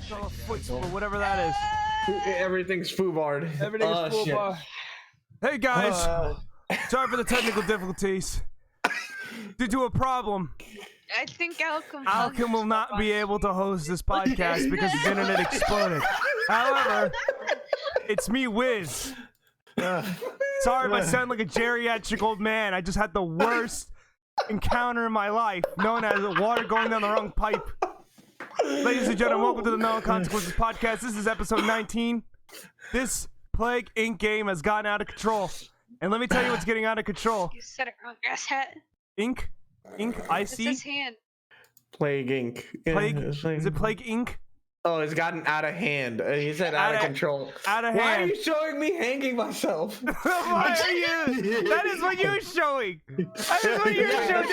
Whatever that is. Everything's foobarred. Everything's foobarred. Hey guys, sorry for the technical difficulties. Due to a problem, I think Alchem will not be able to host this podcast because his internet exploded. However, it's me, Wiz. Sorry if I sound like a geriatric old man. I just had the worst encounter in my life, known as water going down the wrong pipe. Ladies and gentlemen, welcome to the No Consequences podcast. This is episode 19. This Plague Inc. game has gotten out of control. And let me tell you what's getting out of control. You said it wrong, asshat. Ink, I see. It's his hand. Plague Inc. Plague? Is it Plague Inc? Oh, it's gotten out of hand. He said out of control. Out of hand. Why are you showing me hanging myself? Why are you? That is what you're showing. That is what you're showing.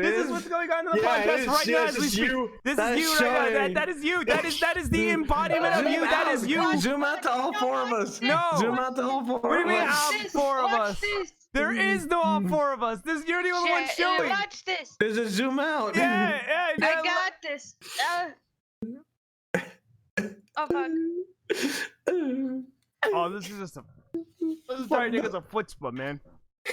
This is what's going on in the podcast right now as we speak. This is you right now. That is you. That is the embodiment of you. That is you. Zoom out to all four of us. No. Zoom out to all four of us. What do you mean all four of us? There is no all four of us. You're the only one showing. Watch this. There's a zoom out. Yeah. I got this. Oh fuck. Oh, this is just a. This is starting to get a chutzpah, man.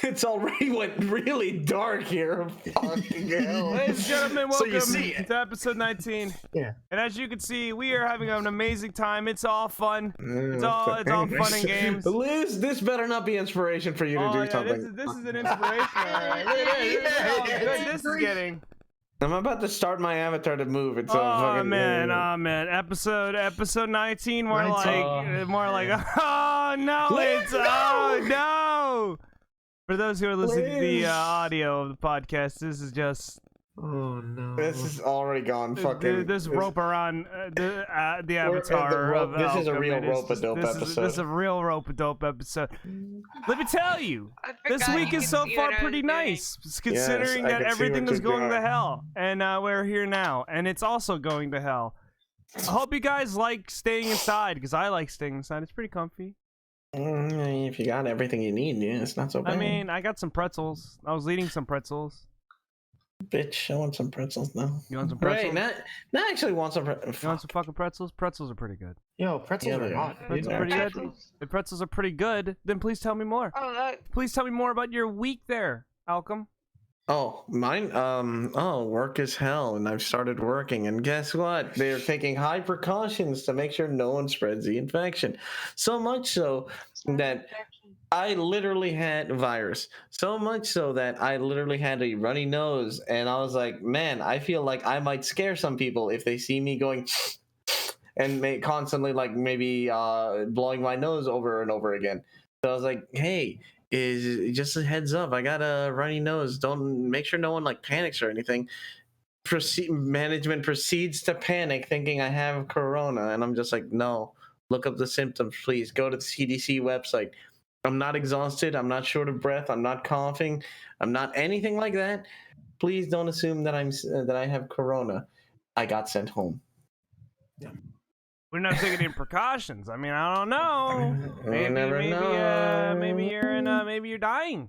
It's already went really dark here. Fucking hell. Ladies and gentlemen, welcome to episode 19. Yeah. And as you can see, we are having an amazing time. It's all fun. It's all fun and games. Liz, this better not be inspiration for you to do something. This is an inspiration. Right? Look at this. Look at how good this is getting. I'm about to start my avatar to move. It's oh man. Episode 19. More like, oh no, it's no. For those who are listening to the audio of the podcast, this is just. Oh no. This is already gone. Fucking. This rope around the avatar of this is a real rope-a-dope episode. This is a real rope-a-dope episode. Let me tell you, this week is so far pretty nice, considering that everything is going to hell, and we're here now, and it's also going to hell. I hope you guys like staying inside, because I like staying inside. It's pretty comfy. If you got everything you need, yeah, it's not so bad. I mean, I got some pretzels. I was eating some pretzels. Bitch, I want some pretzels now. You want some pretzels? Right, not actually want some pretzels. You want some fucking pretzels? Pretzels are pretty good. Yo, pretzels are hot. Pretzels are pretty good. If pretzels are pretty good, then please tell me more. Oh, look. Please tell me more about your week there, Alchem. Oh, mine, work is hell, and I've started working, and guess what? They're taking high precautions to make sure no one spreads the infection. So much so that I literally had a virus. So much so that I literally had a runny nose, and I was like, man, I feel like I might scare some people if they see me going and constantly, like, maybe blowing my nose over and over again. So I was like, hey, is just a heads up, I got a runny nose, don't make sure no one like panics or anything. Management proceeds to panic thinking I have corona, and I'm just like, no, look up the symptoms, please go to the CDC website. I'm not exhausted, I'm not short of breath, I'm not coughing, I'm not anything like that. Please don't assume that I have corona. I got sent home. Yeah. We're not taking any precautions. I mean, I don't know. Maybe you're dying.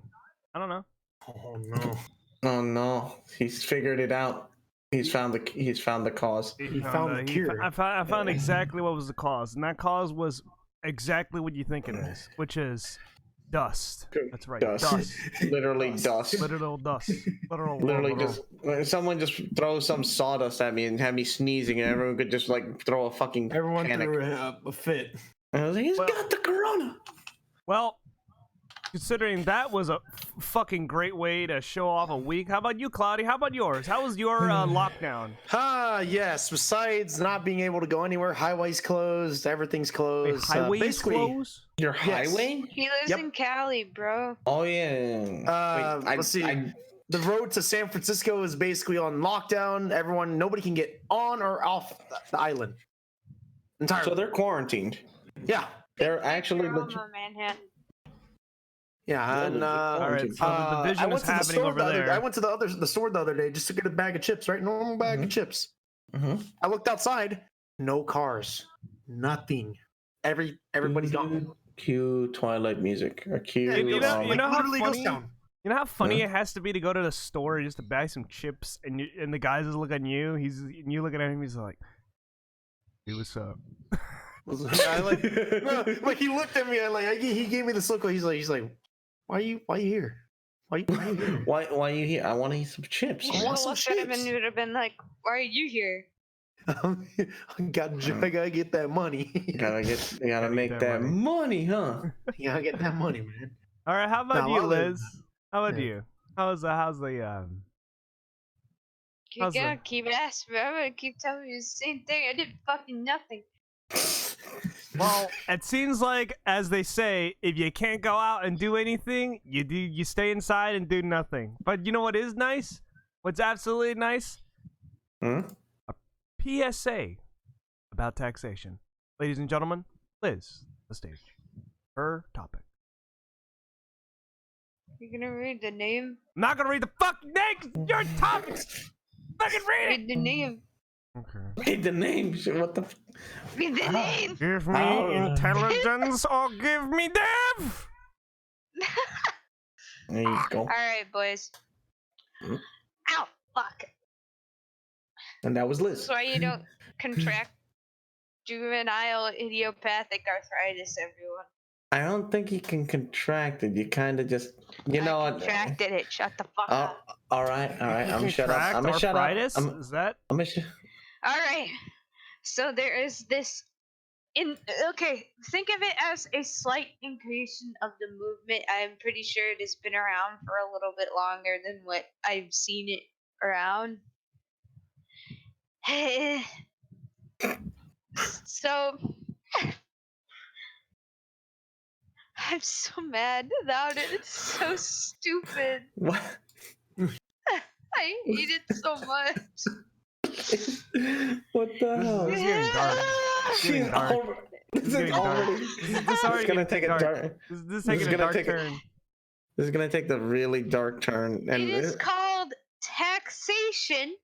I don't know. Oh no. Oh no. He's figured it out. He's found the cause. He found the cure. I found exactly what was the cause, and that cause was exactly what you think it is, which is dust. That's right. Dust. Literally dust. Literal dust. Literally just someone just throw some sawdust at me and have me sneezing, and everyone could just like throw a fucking panic. Threw a fit. And I was like, he's got the corona. Well, considering that was a fucking great way to show off a week, how about you, Cloudy? How about yours? How was your lockdown? Yes. Besides not being able to go anywhere, highways closed, everything's closed. Wait, highways closed? Your highway? He lives in Cali, bro. Oh yeah. Let's see. The road to San Francisco is basically on lockdown. Nobody can get on or off the island. Entirely. So they're quarantined. Yeah. They're actually Manhattan. Yeah, and all right, so the division is happening over there. I went to the store the other day just to get a bag of chips, right? Normal bag of chips. I looked outside, no cars, nothing. Everybody's gone. Cue Twilight music. Or cue. You know how funny? Goes down. You know how funny it has to be to go to the store just to buy some chips, and the guys just look at you. You look at him. He's like, Hey, what's up? I like, no, like he looked at me. He gave me this look. He's like, why are you here? Why are you here? Why are you here? I want to eat some chips. You I should want have some looked at him and chips. you would have been like, "Why are you here?" I gotta get that money. Gotta Gotta make get that that money. money, huh? You gotta get that money, man. All right, how about No, you, other- Liz? How about yeah. you? How's the You How's gotta the- keep asking, bro. I'm gonna keep telling you the same thing. I did fucking nothing. Well, it seems like, as they say, if you can't go out and do anything, you stay inside and do nothing. But you know what is nice? What's absolutely nice? Hmm? PSA about taxation. Ladies and gentlemen, Liz, the stage. Her topic. You're gonna read the name? I'm not gonna read the fucking name. Your topic. Fucking read it. Read the name. Okay. Read the name. Shit, what the? Read the name. Give me intelligence or give me death. There you go. All right, boys. Hmm? Ow! Fuck. And that was This Liz. is why you don't contract juvenile idiopathic arthritis, everyone. I don't think you can contract it. You kind of just, you know I what? contracted it. Shut the fuck Oh, up. all right. I'm shut up. Contract I'm gonna shut up. arthritis? Is that? I'm gonna shut. All right. So there is this. Okay, think of it as a slight increase of the movement. I'm pretty sure it has been around for a little bit longer than what I've seen it around. So I'm so mad about it. It's so stupid. What? I hate it so much. What the hell? This is getting dark. It's getting dark. This It's is getting dark. already. This already It's gonna getting take a dark. dark. This is This taking is a gonna dark take a- turn. This is gonna take the really dark turn. And It is called taxation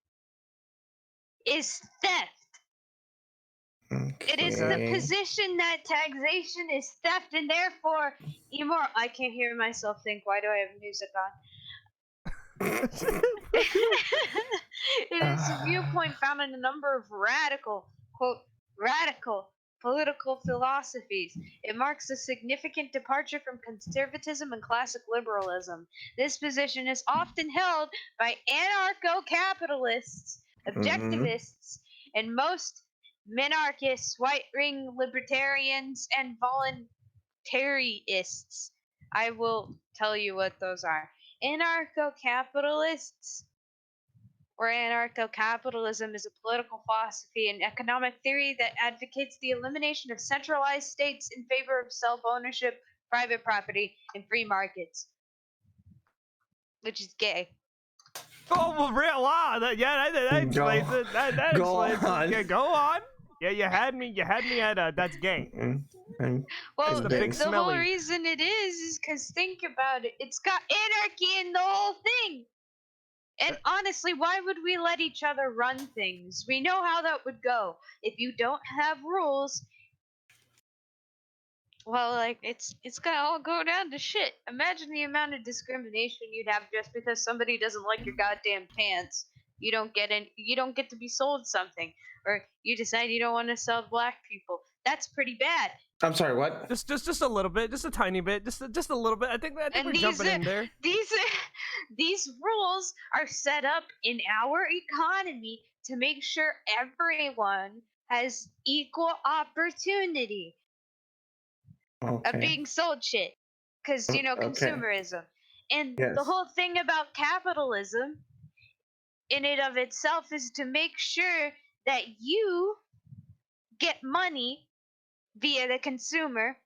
is theft. It is the Okay. position that taxation is theft, and therefore immoral. I can't hear myself think. Why do I have music on? It is a viewpoint found in a number of radical political philosophies. It marks a significant departure from conservatism and classic liberalism. This position is often held by anarcho-capitalists, objectivists, and most minarchists, right-wing libertarians, and voluntarists. I will tell you what those are. Anarcho-capitalists or anarcho-capitalism is a political philosophy and economic theory that advocates the elimination of centralized states in favor of self-ownership, private property, and free markets. Which is gay. Oh, well, real wow. That explains it. That Go explains on. it. Yeah, go on. Yeah, you had me at that's gay. Well, the big big the whole smelly. reason it is because think about it. It's got anarchy in the whole thing. And honestly, why would we let each other run things? We know how that would go. If you don't have rules, well, like it's gonna all go down to shit. Imagine the amount of discrimination you'd have just because somebody doesn't like your goddamn pants. You don't get to be sold something, or you decide you don't want to sell black people. That's pretty bad. I'm sorry. What? Just a little bit, just a tiny bit, just a little bit. I think And we're jumping in there. These rules are set up in our economy to make sure everyone has equal opportunity of Okay. being sold shit. Because, Okay. consumerism. And Yes. the whole thing about capitalism in and of itself is to make sure that you get money via the consumer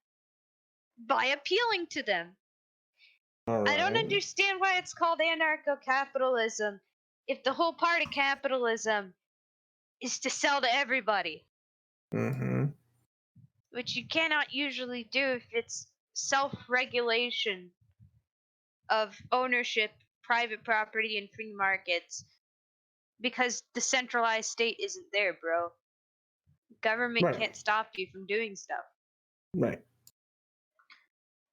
by appealing to them. All I don't right. understand why it's called anarcho-capitalism if the whole part of capitalism is to sell to everybody, Mm-hmm. which you cannot usually do if it's self-regulation of ownership, private property, and free markets, because the centralized state isn't there, bro. Government Right. can't stop you from doing stuff. Right.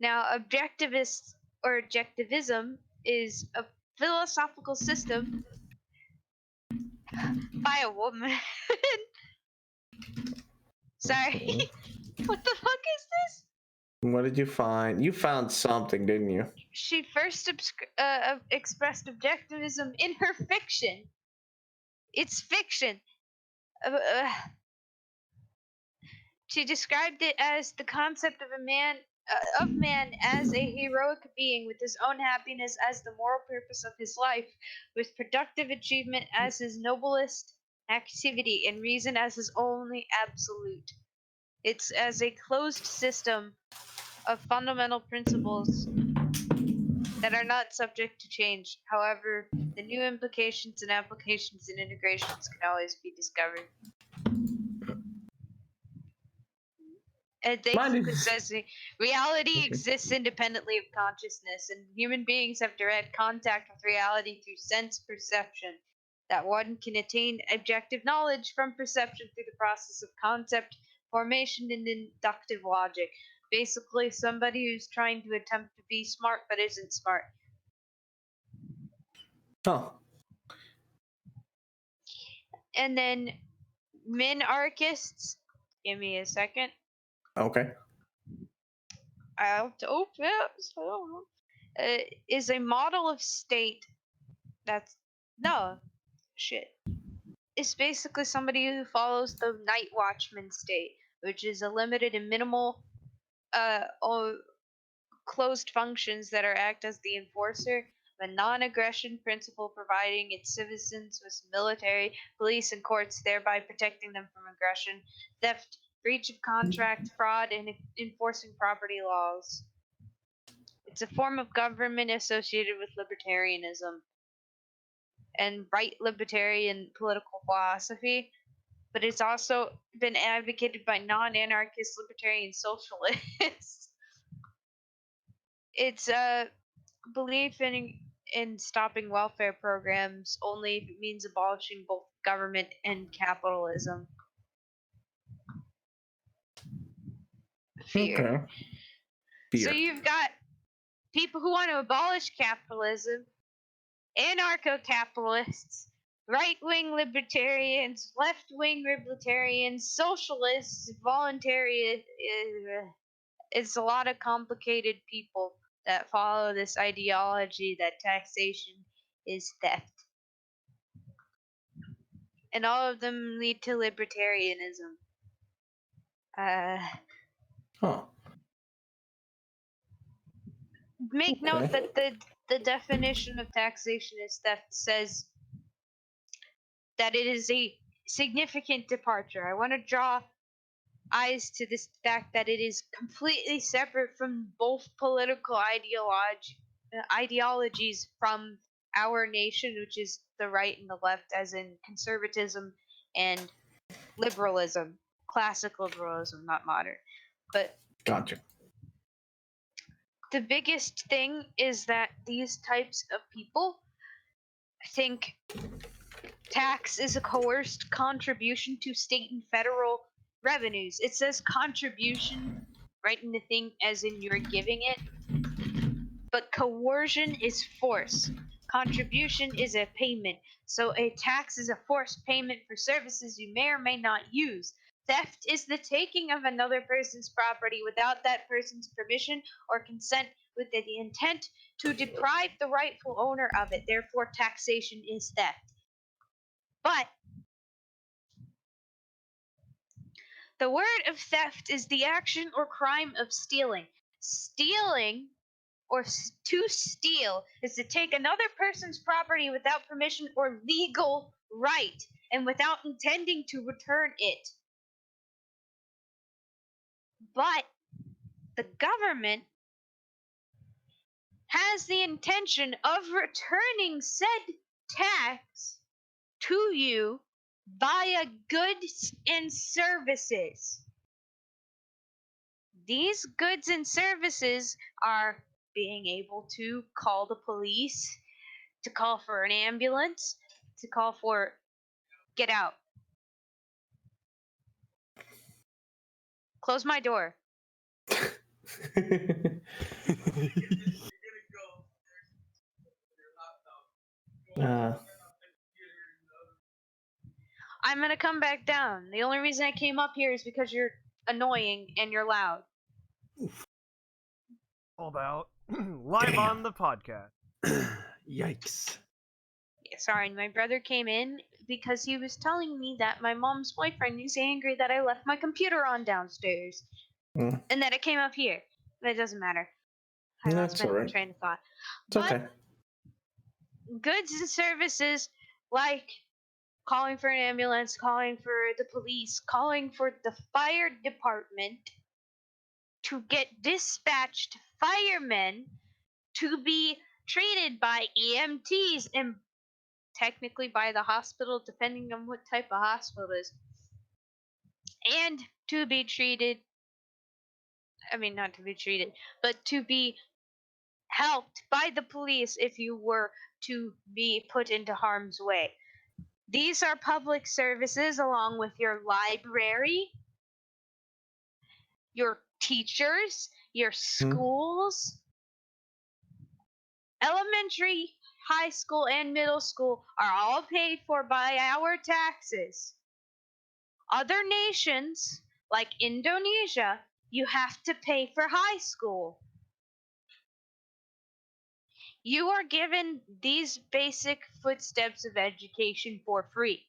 Now, objectivist or objectivism is a philosophical system by a woman Sorry. What the fuck is this? What did you find? You found something, didn't you? She first expressed objectivism in her fiction. It's fiction. She described it as the concept of man as a heroic being with his own happiness as the moral purpose of his life, with productive achievement as his noblest activity and reason as his only absolute. It's as a closed system of fundamental principles that are not subject to change. However, the new implications and applications and integrations can always be discovered. It Mine basically is. says reality exists independently of consciousness, and human beings have direct contact with reality through sense perception. That one can attain objective knowledge from perception through the process of concept formation and inductive logic. Basically, somebody who's trying to attempt to be smart but isn't smart. Oh. And then minarchists. Give me a second. Okay. I have to open it. Is a model of state that's no shit. It's basically somebody who follows the night watchman state, which is a limited and minimal closed functions that are act as the enforcer of a non-aggression principle, providing its citizens with military, police, and courts, thereby protecting them from aggression, theft, breach of contract, fraud, and enforcing property laws. It's a form of government associated with libertarianism and right libertarian political philosophy, but it's also been advocated by non-anarchist libertarian socialists. It's a belief in stopping welfare programs only if it means abolishing both government and capitalism. Fear. Okay. Fear. So you've got people who want to abolish capitalism, anarcho-capitalists, right-wing libertarians, left-wing libertarians, socialists, voluntary. It's a lot of complicated people that follow this ideology that taxation is theft. And all of them lead to libertarianism. Huh. Make note Okay. that the definition of taxation is theft says that it is a significant departure. I want to draw eyes to this fact that it is completely separate from both political ideologies from our nation, which is the right and the left, as in conservatism and liberalism, classic liberalism, not modern. But Gotcha. the biggest thing is that these types of people think tax is a coerced contribution to state and federal revenues. It says contribution right in the thing as in you're giving it, but coercion is force. Contribution is a payment. So a tax is a forced payment for services you may or may not use. Theft is the taking of another person's property without that person's permission or consent with the intent to deprive the rightful owner of it. Therefore, taxation is theft. But the word of theft is the action or crime of stealing. Stealing or to steal is to take another person's property without permission or legal right and without intending to return it. But the government has the intention of returning said tax to you via goods and services. These goods and services are being able to call the police, to call for an ambulance, to call for get out. Close my door. I'm gonna come back down. The only reason I came up here is because you're annoying and you're loud. All about live Damn. on the podcast. Yikes. Yeah, sorry, my brother came in because he was telling me that my mom's boyfriend is angry that I left my computer on downstairs. Mm. And that it came up here. But it doesn't matter. I lost That's my alright. train of thought. It's okay. Goods and services like calling for an ambulance, calling for the police, calling for the fire department to get dispatched firemen to be treated by EMTs and technically by the hospital, depending on what type of hospital it is, and to be treated. I mean, not to be treated, but to be helped by the police if you were to be put into harm's way. These are public services along with your library, your teachers, your schools. Elementary, high school, and middle school are all paid for by our taxes. Other nations, like Indonesia, you have to pay for high school. You are given these basic footsteps of education for free.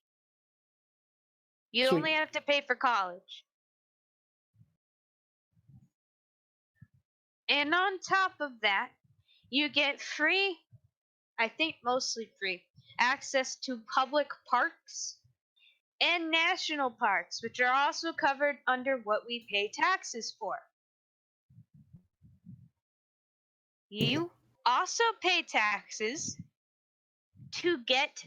You Sweet. only have to pay for college. And on top of that, you get free, I think mostly free, access to public parks and national parks, which are also covered under what we pay taxes for. You also pay taxes to get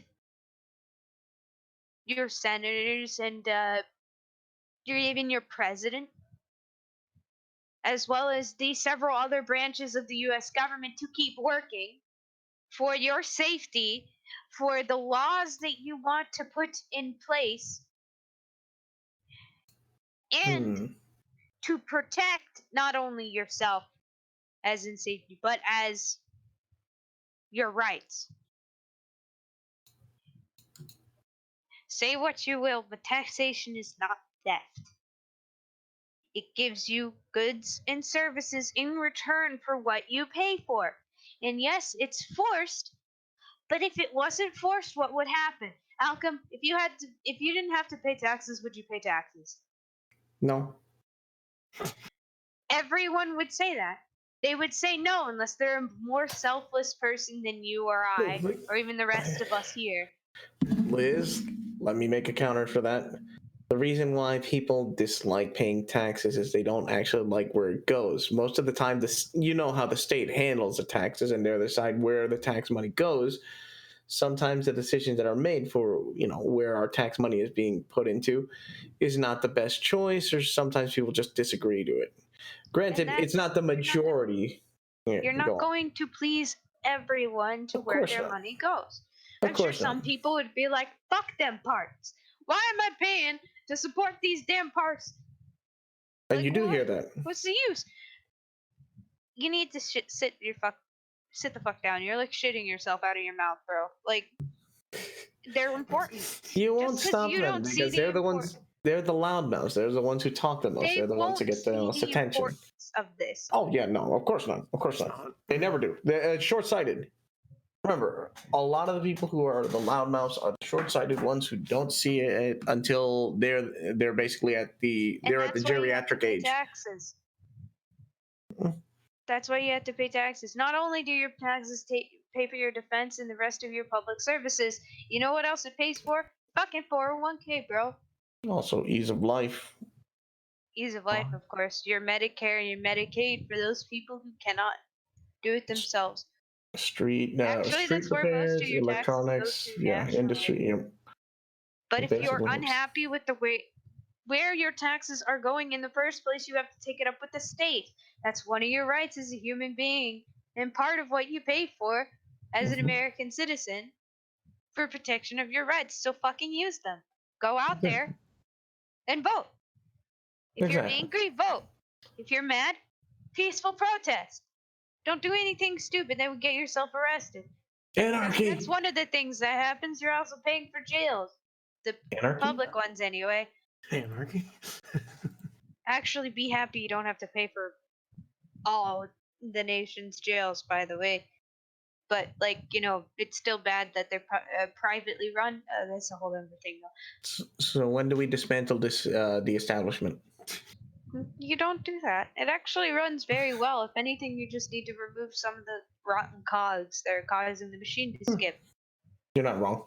your senators and even your president, as well as the several other branches of the U.S. government to keep working for your safety, for the laws that you want to put in place, and to protect not only yourself as in safety, but as your rights. Say what you will, but taxation is not theft. It gives you goods and services in return for what you pay for. And yes, it's forced, but if it wasn't forced, what would happen? Malcolm, if you didn't have to pay taxes, would you pay taxes? No. Everyone would say that. They would say no unless they're a more selfless person than you or I, or even the rest of us here. Liz, let me make a counter for that. The reason why people dislike paying taxes is they don't actually like where it goes. Most of the time, you know how the state handles the taxes, and they decide where the tax money goes. Sometimes the decisions that are made for where our tax money is being put into is not the best choice, or sometimes people just disagree to it. Granted, it's not the majority. You're not going to please everyone to where their money goes. I'm sure some people would be like, fuck them parks. Why am I paying to support these damn parks? And you do hear that. What's the use? You need to sit the fuck down. You're like shitting yourself out of your mouth, bro. Like, they're important. You won't stop them because they're the ones. They're the loudmouths. They're the ones who talk the most. They're the ones who get the most attention. Of this. Oh yeah, no, of course not. Of course not. They never do. They're short-sighted. Remember, a lot of the people who are the loudmouths are the short-sighted ones who don't see it until they're basically at the geriatric age. Taxes. That's why you have to pay taxes. Not only do your taxes pay for your defense and the rest of your public services, you know what else it pays for? Fucking 401k, bro. Also, ease of life. Ease of life, of course. Your Medicare and your Medicaid for those people who cannot do it themselves. Street repairs, electronics, industry. Yeah. But if you're unhappy with the way where your taxes are going in the first place, you have to take it up with the state. That's one of your rights as a human being, and part of what you pay for as an American citizen for protection of your rights. So fucking use them. Go out there and vote. If you're angry, vote. If you're mad, peaceful protest. Don't do anything stupid that would get yourself arrested. Anarchy. That's one of the things that happens. You're also paying for jails. the Anarchy? public ones anyway. Anarchy. Actually, be happy you don't have to pay for all the nation's jails, by the way. But like, it's still bad that they're privately run. That's a whole other thing, though. So when do we dismantle this the establishment? You don't do that. It actually runs very well. If anything, you just need to remove some of the rotten cogs that are causing the machine to skip. You're not wrong.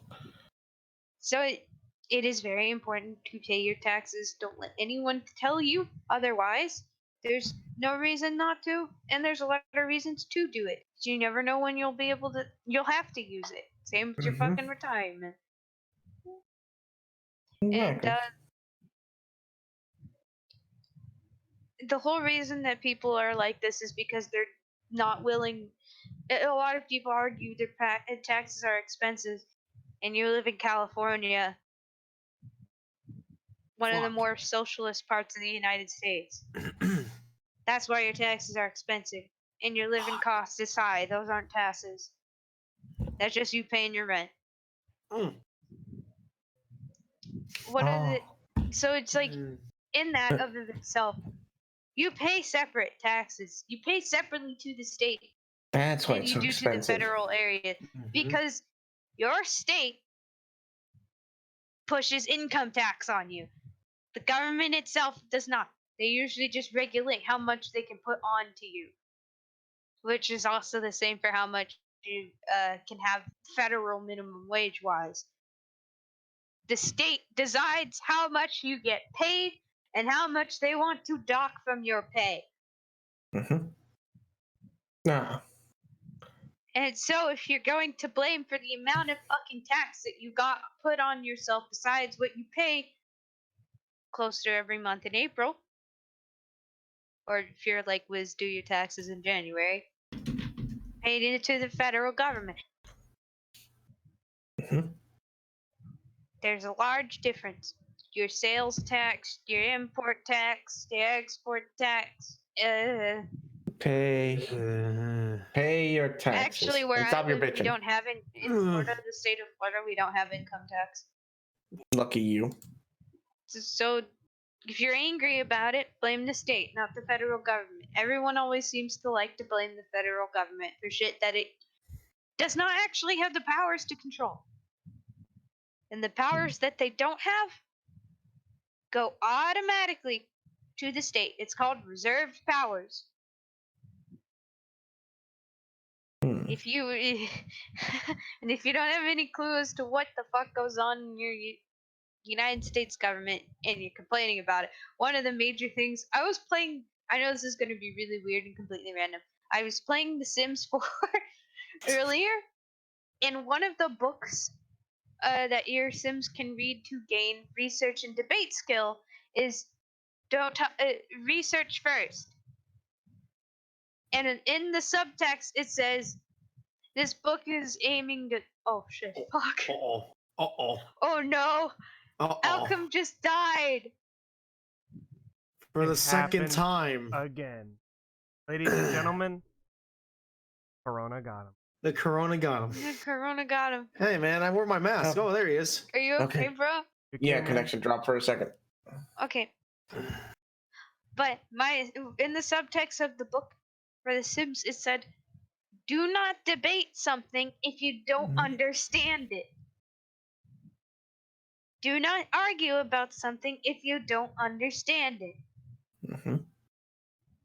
So it is very important to pay your taxes. Don't let anyone tell you otherwise. There's no reason not to, and there's a lot of reasons to do it. So you never know when you'll have to use it. Same with your Mhm. fucking retirement. And Exactly. the whole reason that people are like this is because they're not willing. A lot of people argue their taxes are expensive, and you live in California, one of the Fuck. more socialist parts of the United States. That's why your taxes are expensive, and your living cost is high. Those aren't taxes. That's just you paying your rent. Mm. So it's like, Mm. in that of itself, you pay separate taxes. You pay separately to the state That's why than it's you so do to the expensive. federal area, Mhm. because your state pushes income tax on you. The government itself does not. They usually just regulate how much they can put on to you, which is also the same for how much you can have federal minimum wage wise. The state decides how much you get paid and how much they want to dock from your pay. Mm-hmm. Nah. And so if you're going to blame for the amount of fucking tax that you got put on yourself besides what you pay close to every month in April, or if you're like Wiz, do your taxes in January, paid it to the federal government. Mm-hmm. There's a large difference. Your sales tax, your import tax, your export tax. Pay your taxes. Actually, where And I stop your live, we bitching. don't have in Florida, the state of Florida, we don't have income tax. Lucky you. So if you're angry about it, blame the state, not the federal government. Everyone always seems to like to blame the federal government for shit that it does not actually have the powers to control. And the powers that they don't have go automatically to the state. It's called reserved powers. If you and if you don't have any clue as to what the fuck goes on in your United States government and you're complaining about it, one of the major things I was playing, I know this is going to be really weird and completely random. I was playing The Sims 4 earlier, and one of the books that your Sims can read to gain research and debate skill is don't research first. And in the subtext it says this book is aiming to. Oh shit! Fuck! Uh-oh. Uh-oh. Oh no! Uh-oh. Malcolm just died. For It the second happened time. again. Ladies and gentlemen, Corona got him. The corona got him. The corona got him. Hey man, I wore my mask. Oh, there he is. Are you okay, Okay. bro? You Yeah, came in. connection dropped for a second. Okay. But in the subtext of the book for The Sims, it said, "Do not debate something if you don't Mhm. understand it. Do not argue about something if you don't understand it. Mm-hmm.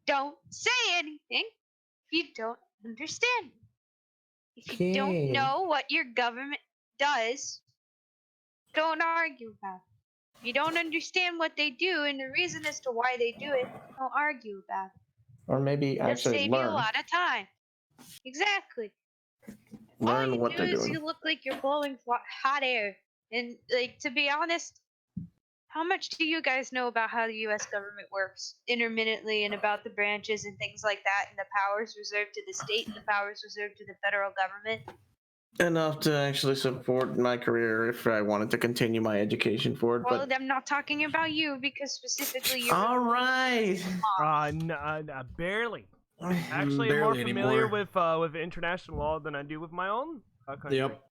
Don't say anything if you don't understand it. If you don't Okay. know what your government does, don't argue about it. If you don't understand what they do and the reason as to why they do it, don't argue about it. Or maybe It'll actually save you a learn. lot of time." Exactly. All Learn you what do they're is doing. you look like you're blowing hot air. And, like, to be honest, how much do you guys know about how the U.S. government works intermittently and about the branches and things like that, and the powers reserved to the state and the powers reserved to the federal government? Enough to actually support my career if I wanted to continue my education for it. Well, But I'm not talking about you because specifically you're. all right. Barely. Actually, I'm more Barely familiar anymore. with international law than I do with my own country. Yep.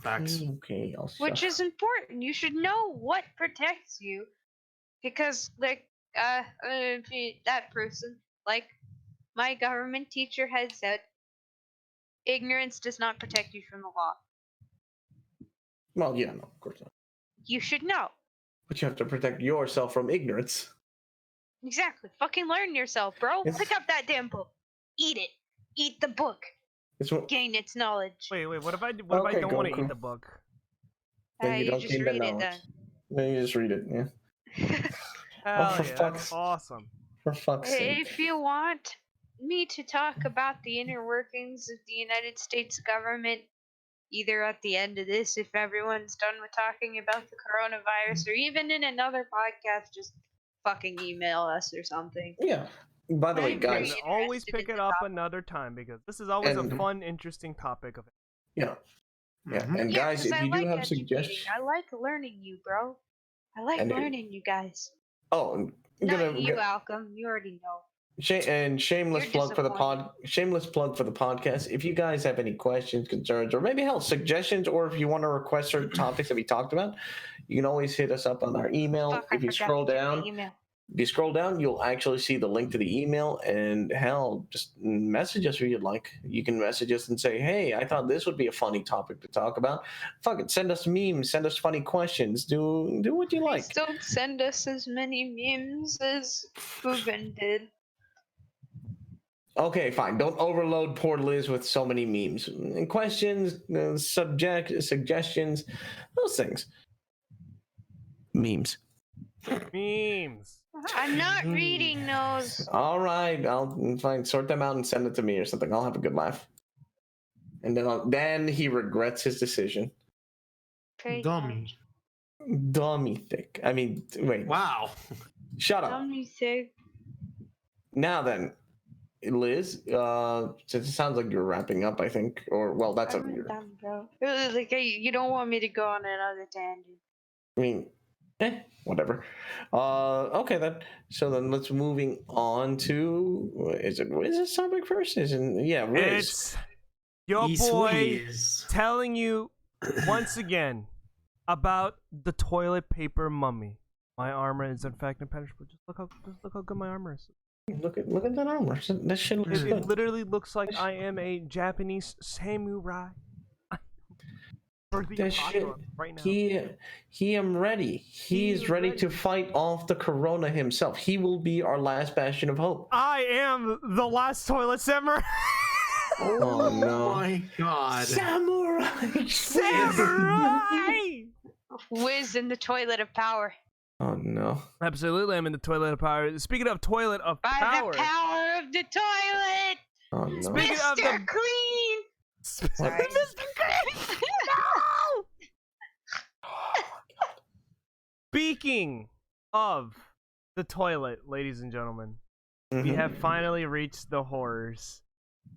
Facts. Okay, I'll which shut. is important. You should know what protects you, because like that person, like my government teacher had said, ignorance does not protect you from the law. Well, yeah, no, of course not. You should know. But you have to protect yourself from ignorance. Exactly. Fucking learn yourself, bro. It's- Pick up that damn book. Eat it. Eat the book. It's what, Gain its knowledge. Wait, what if I what if I Okay, don't want to Goku. eat the book? then you You don't just gain that read it knowledge. then. Then you just read it. Yeah. Hell for yeah, fuck's- that's awesome. For fuck's sake. If you want me to talk about the inner workings of the United States government, either at the end of this, if everyone's done with talking about the coronavirus, or even in another podcast, just fucking email us or something. Yeah. By the way, I'm very guys. And always interested pick in it the up topic. another time because this is always a And- fun, interesting topic of it. Yeah. Yeah. Mhm. And Yeah, guys, 'cause if I you do like have educating. suggestions. I like learning you, bro. I like And it- learning you guys. Oh, I'm Not gonna. you, Malcolm. You already know. Shameless You're plug for the disappointed. shameless plug for the podcast. If you guys have any questions, concerns, or maybe hell suggestions, or if you want to request certain topics that we talked about, you can always hit us up on our email. Fuck, I If you forgot scroll to check my down, email. you'll actually see the link to the email, and hell, just message us if you'd like. You can message us and say, "Hey, I thought this would be a funny topic to talk about." Fuck it, send us memes, send us funny questions. Do what you like. Please don't send us as many memes as Fugan did. Okay, fine. Don't overload poor Liz with so many memes and questions, suggestions, those things. Memes. Memes. I'm not reading those. All right, I'll fine. Sort them out and send it to me or something. I'll have a good laugh. And then he regrets his decision. Pretty Dummy. Dummy thick. I mean, wait. Wow. Shut much. up. Dummy thick. Now then, Liz. Since it sounds like you're wrapping up, I think, or well, that's a. I'm done, bro. Like, you don't want me to go on another tangent. I mean, whatever. Okay then. So then let's moving on to is this topic first? Riz. It's your East boy Wiz. telling you once again about the toilet paper mummy. My armor is in fact impenetrable. Just look how good my armor is. Look at that armor. That shit looks It good. literally looks like I am a Japanese samurai. For the That shit. apocalypse right now. He am ready. He is ready to ready. fight off the corona himself. He will be our last bastion of hope. I am the last toilet samurai. Oh, no. my god. Samurai. Samurai! Whiz in the toilet of power. Oh no. Absolutely, I'm in the toilet of power. Speaking of toilet of By power, the power of the toilet, Oh no. Speaking of Mr. the- Clean. Sorry. Mr. Green! No! Speaking of the toilet, ladies and gentlemen, we Mhm. have finally reached the horrors.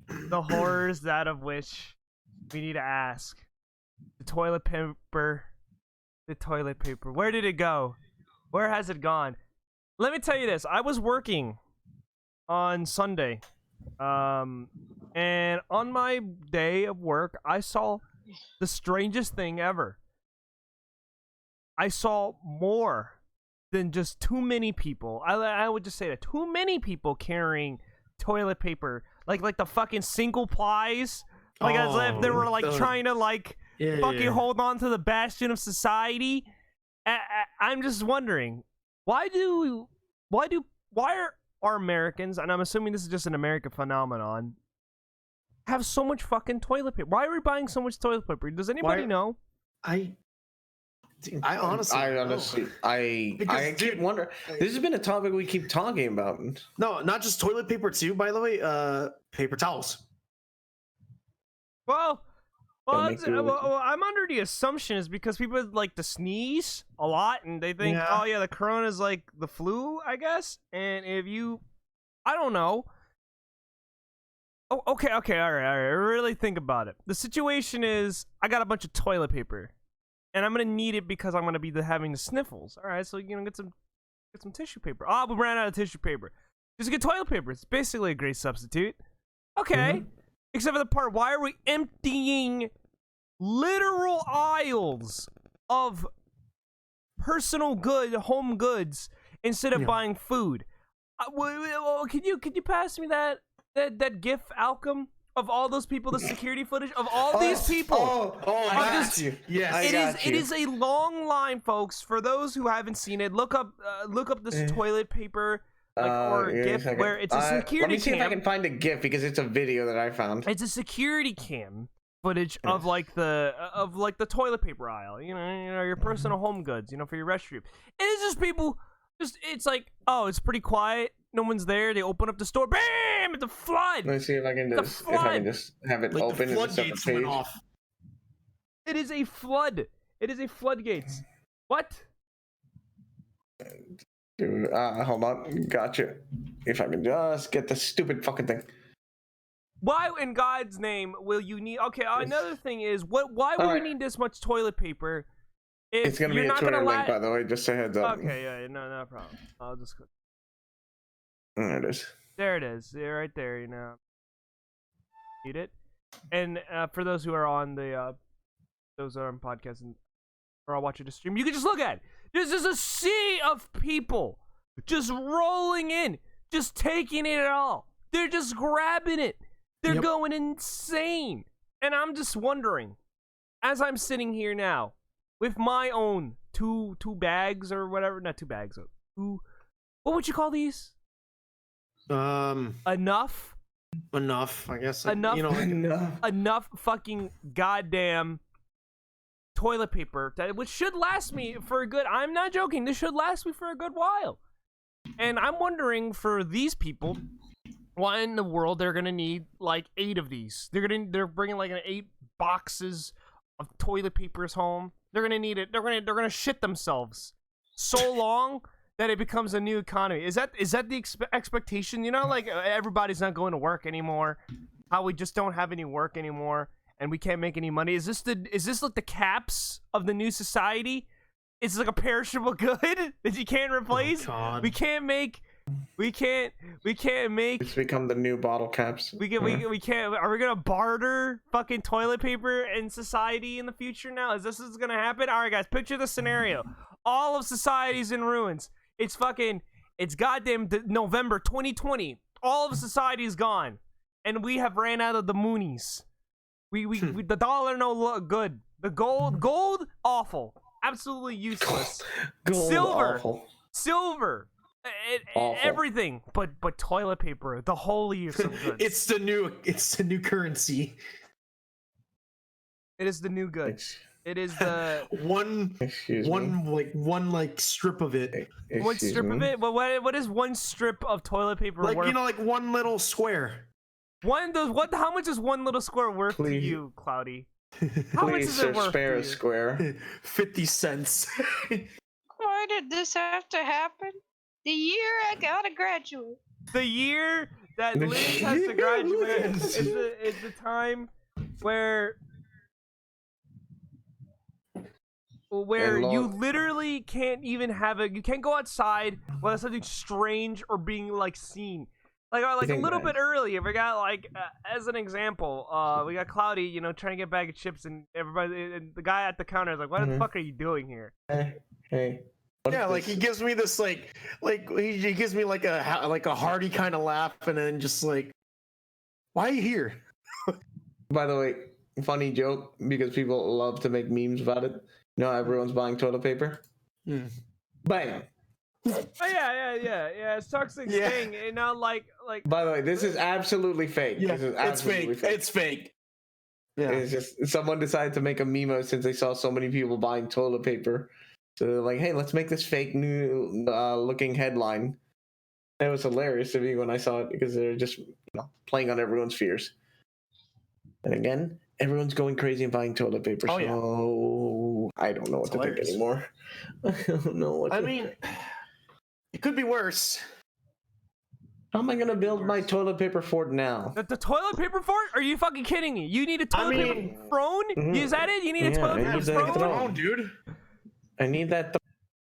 The horrors that of which we need to ask. The toilet paper. The toilet paper. Where did it go? Where has it gone? Let me tell you this. I was working on Sunday. And on my day of work, I saw the strangest thing ever. I saw more than just too many people. I would just say that too many people carrying toilet paper, like the fucking single plies, like as if they were like trying to like fucking hold on to the bastion of society. I'm just wondering, why are Americans, and I'm assuming this is just an American phenomenon, have so much fucking toilet paper? Why are we buying so much toilet paper? Does anybody know? I honestly, don't know. I Because, keep dude, wondering. This has been a topic we keep talking about. No, not just toilet paper too. By the way, paper towels. Well, Don't make do with it. I'm under the assumption is because people like to sneeze a lot and they think, Yeah. oh yeah, the corona is like the flu, I guess. And if you, I don't know. Oh, okay, all right. Really think about it. The situation is, I got a bunch of toilet paper, and I'm gonna need it because I'm gonna be having the sniffles. All right, so get some tissue paper. Oh, we ran out of tissue paper. Just get toilet paper. It's basically a great substitute. Okay. Mhm. Except for the part, why are we emptying literal aisles of personal home goods instead of buying food. Can you pass me that GIF, Alchem, of all those people, the security footage of all these people? I got you. Yes, It is a long line, folks. For those who haven't seen it, look up this toilet paper or GIF where it's a security Let me see cam. if I can find a GIF because it's a video that I found. It's a security cam footage of like the toilet paper aisle, you know, your personal home goods, you know, for your restroom. And it's just people, it's like, oh, it's pretty quiet, no one's there. They open up the store, bam, it's a flood. Let me see if I can just have it like open. the floodgates went off. It is a flood. It is a floodgates. What? Dude, hold on, gotcha. If I can just get the stupid fucking thing. Why in God's name will you need? Okay, another thing is, why would you need this much toilet paper? If It's gonna be you're a not Twitter gonna link, by the way, just a heads up. Okay, yeah, no problem. I'll just click. There it is. There it is. Yeah, right there. You know, need it. And for those who are on the those are on podcasts or watching the stream, you can just look at it. There's just a sea of people just rolling in, just taking it all. They're just grabbing it. They're going insane. And I'm just wondering, as I'm sitting here now with my own two bags or whatever, not 2 bags, what would you call these? Enough, I guess. Enough. You know, enough fucking goddamn toilet paper which should last me for a good, I'm not joking, this should last me for a good while. And I'm wondering, for these people, why in the world they're gonna need like 8 of these? They're bringing like 8 boxes of toilet papers home. They're gonna need it. They're gonna shit themselves so long that it becomes a new economy. Is that the expectation? You know, like everybody's not going to work anymore. How we just don't have any work anymore, and we can't make any money. Is this like the caps of the new society? It's like a perishable good that you can't replace. Oh, God. We can't make. It's become the new bottle caps. We can't. Are we gonna barter fucking toilet paper in society in the future now? Is this gonna happen? All right, guys, picture the scenario. All of society's in ruins. It's goddamn November 2020. All of society is gone, and we have ran out of the moonies. The dollar no look good. The gold awful, absolutely useless. Gold, silver. Everything but toilet paper, the holiest of goods. it's the new currency. It is the new goods. It is the one strip of it. One strip of it. But what is one strip of toilet paper like worth? You know, like one little square. How much is one little square worth to you, Cloudy? How much is it worth spare to a you? square. 50 cents. Why did this have to happen? The year I gotta graduate. The year that Liz has to graduate is the time where you literally can't even have it. You can't go outside without something strange or being like seen. Like a little bit earlier, we got like as an example, we got Cloudy, you know, trying to get a bag of chips, and the guy at the counter is like, "What the fuck are you doing here?" Hey. Yeah, like he gives me this like he gives me like a hearty kind of laugh, and then just like, why are you here? By the way, funny joke, because people love to make memes about it. You know, everyone's buying toilet paper. Bam. Oh yeah. It's toxic thing, and now like. By the way, this is absolutely fake. Yeah, this is it's fake. It's fake. Yeah, it's just someone decided to make a meme since they saw so many people buying toilet paper. So they're like, hey, let's make this fake new looking headline. It was hilarious to me when I saw it because they're just playing on everyone's fears. And again, everyone's going crazy and buying toilet paper. Oh, so I don't know what to think anymore. I don't know what. I mean, it could be worse. How am I gonna build my toilet paper fort now? The toilet paper fort? Are you fucking kidding me? You need a toilet paper throne? Is that it? You need a toilet paper throne, dude. I need that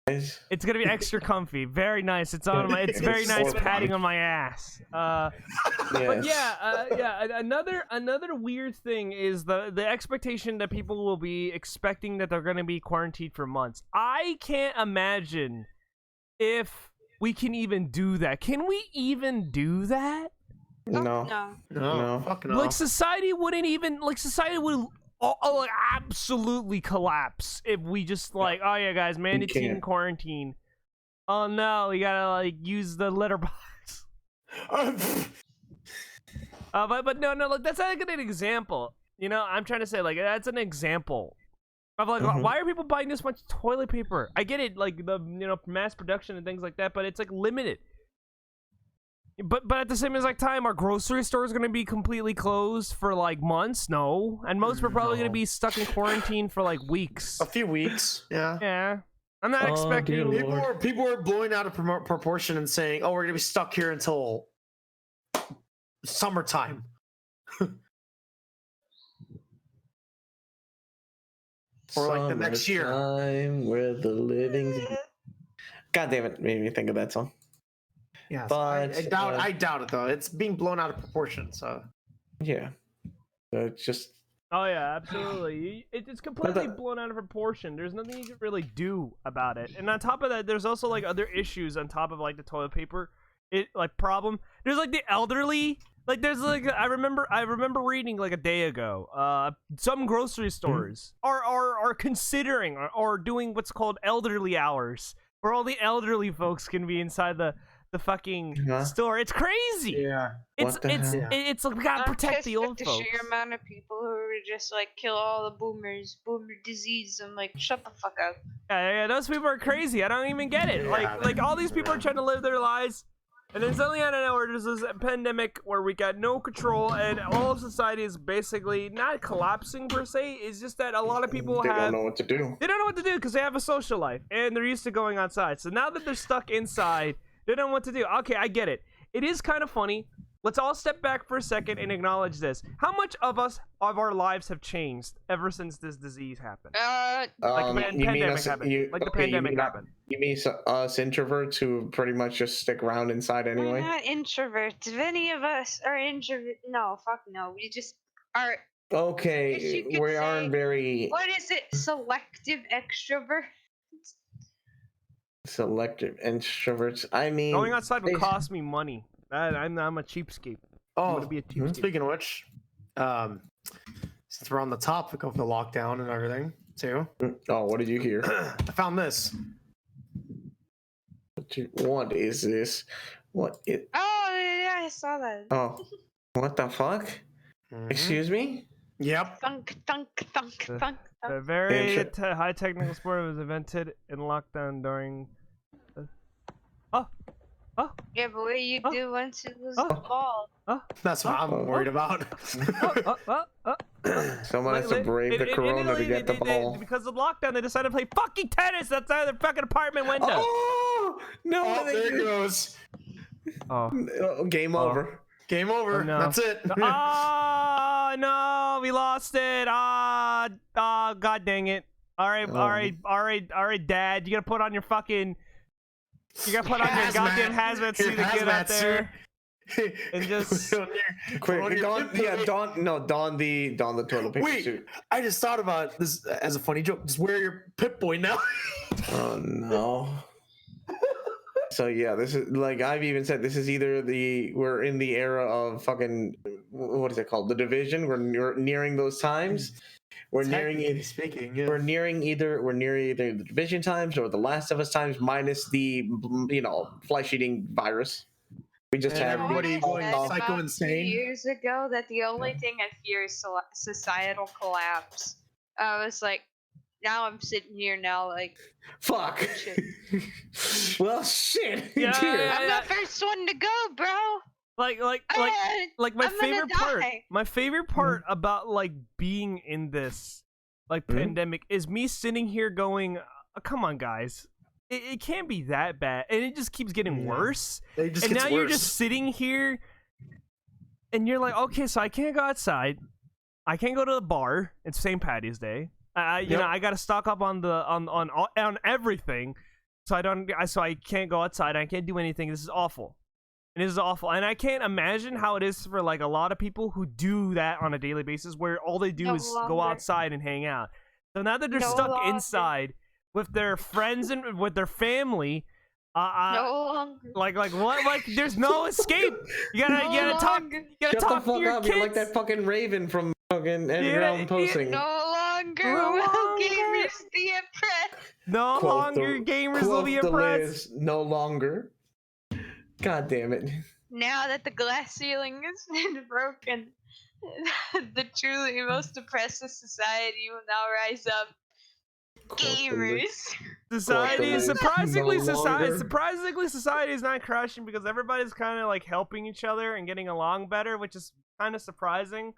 It's gonna be extra comfy. Very nice. It's on my. It's very nice padding on my ass. But yeah. Another weird thing is the expectation that people will be expecting that they're gonna be quarantined for months. I can't imagine if we can even do that. Can we even do that? No. Fuck no. Like society wouldn't even society would like absolutely collapse if we just like, oh yeah guys, mandatory quarantine. Oh no, we gotta like use the litter box. But no, like that's not a good example. You know, I'm trying to say like that's an example of like why are people buying this much toilet paper? I get it, like the mass production and things like that, but it's like limited. But at the same exact time, our grocery store is going to be completely closed for like months? No. And most are probably going to be stuck in quarantine for like weeks. A few weeks. Yeah. Yeah. I'm not expecting... People are blowing out of proportion and saying, oh, we're going to be stuck here until summertime. Or like the next year. Time where the living... God damn it, made me think of that song. Yeah, but I doubt it though. It's being blown out of proportion. So yeah, it's just. Oh yeah, absolutely. It's completely blown out of proportion. There's nothing you can really do about it. And on top of that, there's also like other issues on top of like the toilet paper. Problem. There's like the elderly. Like there's like I remember reading like a day ago. Some grocery stores are considering or doing what's called elderly hours, where all the elderly folks can be inside the fucking store. It's crazy. Yeah. It's like we gotta protect the old the folks. sheer amount of people who are just like kill all the boomers, boomer disease. I'm like, shut the fuck up. Yeah, those people are crazy. I don't even get it. Like all these people are trying to live their lives, and then suddenly out of nowhere there's this pandemic where we got no control, and all of society is basically not collapsing per se. It's just that a lot of people don't know what to do. They don't know what to do because they have a social life and they're used to going outside. So now that they're stuck inside, they don't know what to do. Okay, I get it. It is kind of funny. Let's all step back for a second and acknowledge this. How much of our lives have changed ever since this disease happened? Like the pandemic happened. Like the pandemic happened. You mean us introverts who pretty much just stick around inside anyway? We're not introverts. If any of us are introvert, no, fuck no. We just are. Okay, we aren't very. What is it? Selective extrovert. Selective introverts. I mean, going outside would cost me money. I'm a cheapskate. I'm gonna be a cheapskate. Speaking of which, since we're on the topic of the lockdown and everything, too. Oh, what did you hear? I found this. What is this? What it? Oh yeah, I saw that. Oh, what the fuck? Excuse me? Yep. Thunk, thunk, thunk, thunk. The very high technical sport was invented in lockdown during. Yeah, but what do you do once you lose the ball? That's what I'm worried about. Someone has to brave the corona to get the ball. Because of lockdown, they decided to play fucking tennis outside their fucking apartment window. Oh no! There it goes. Game over. Game over. Oh, no. That's it. Oh no, we lost it. God dang it. All right, Dad. You gotta put on your fucking. You gotta put on your goddamn hazmat suit and get out there. And just quick, don the toilet paper suit. I just thought about this as a funny joke. Just wear your Pip-Boy now. Oh no. So yeah, this is like I've even said this is either we're in the era of fucking what is it called? The Division. We're nearing those times. We're nearing we're nearing either the Division times or the Last of Us times minus the flesh eating virus. We just have everybody going psycho insane. 2 years ago, that the only thing I fear is societal collapse. I was like, now I'm sitting here now like, fuck. Shit. Well, shit. Yeah, I'm the first one to go, bro. Like my favorite part. My favorite part about like being in this like pandemic is me sitting here going, come on, guys. It can't be that bad, and it just keeps getting worse. And now you're just sitting here, and you're like, okay, so I can't go outside, I can't go to the bar. It's St. Patty's Day. You know, I got to stock up on everything. So I can't go outside. I can't do anything. This is awful. And this is awful. And I can't imagine how it is for like a lot of people who do that on a daily basis, where all they do No is go longer. outside and hang out. So now that they're No stuck longer. inside with their friends and with their family, No longer. like what? Like there's no escape. You gotta talk. You gotta Shut the talk to fuck your up! kids. You're like that fucking Raven from fucking Edgar Yeah, Allan Poe yeah, singing. No longer No will longer. gamers be oppressed. No Quote longer the- gamers will quote be the oppressed. Liz, no longer. God damn it. Now that the glass ceiling has been broken, the truly most oppressive society will now rise up. Quote the Liz. Gamers. Society is Liz, surprisingly no longer. surprisingly society is not crashing because everybody's kind of like helping each other and getting along better, which is kind of surprising.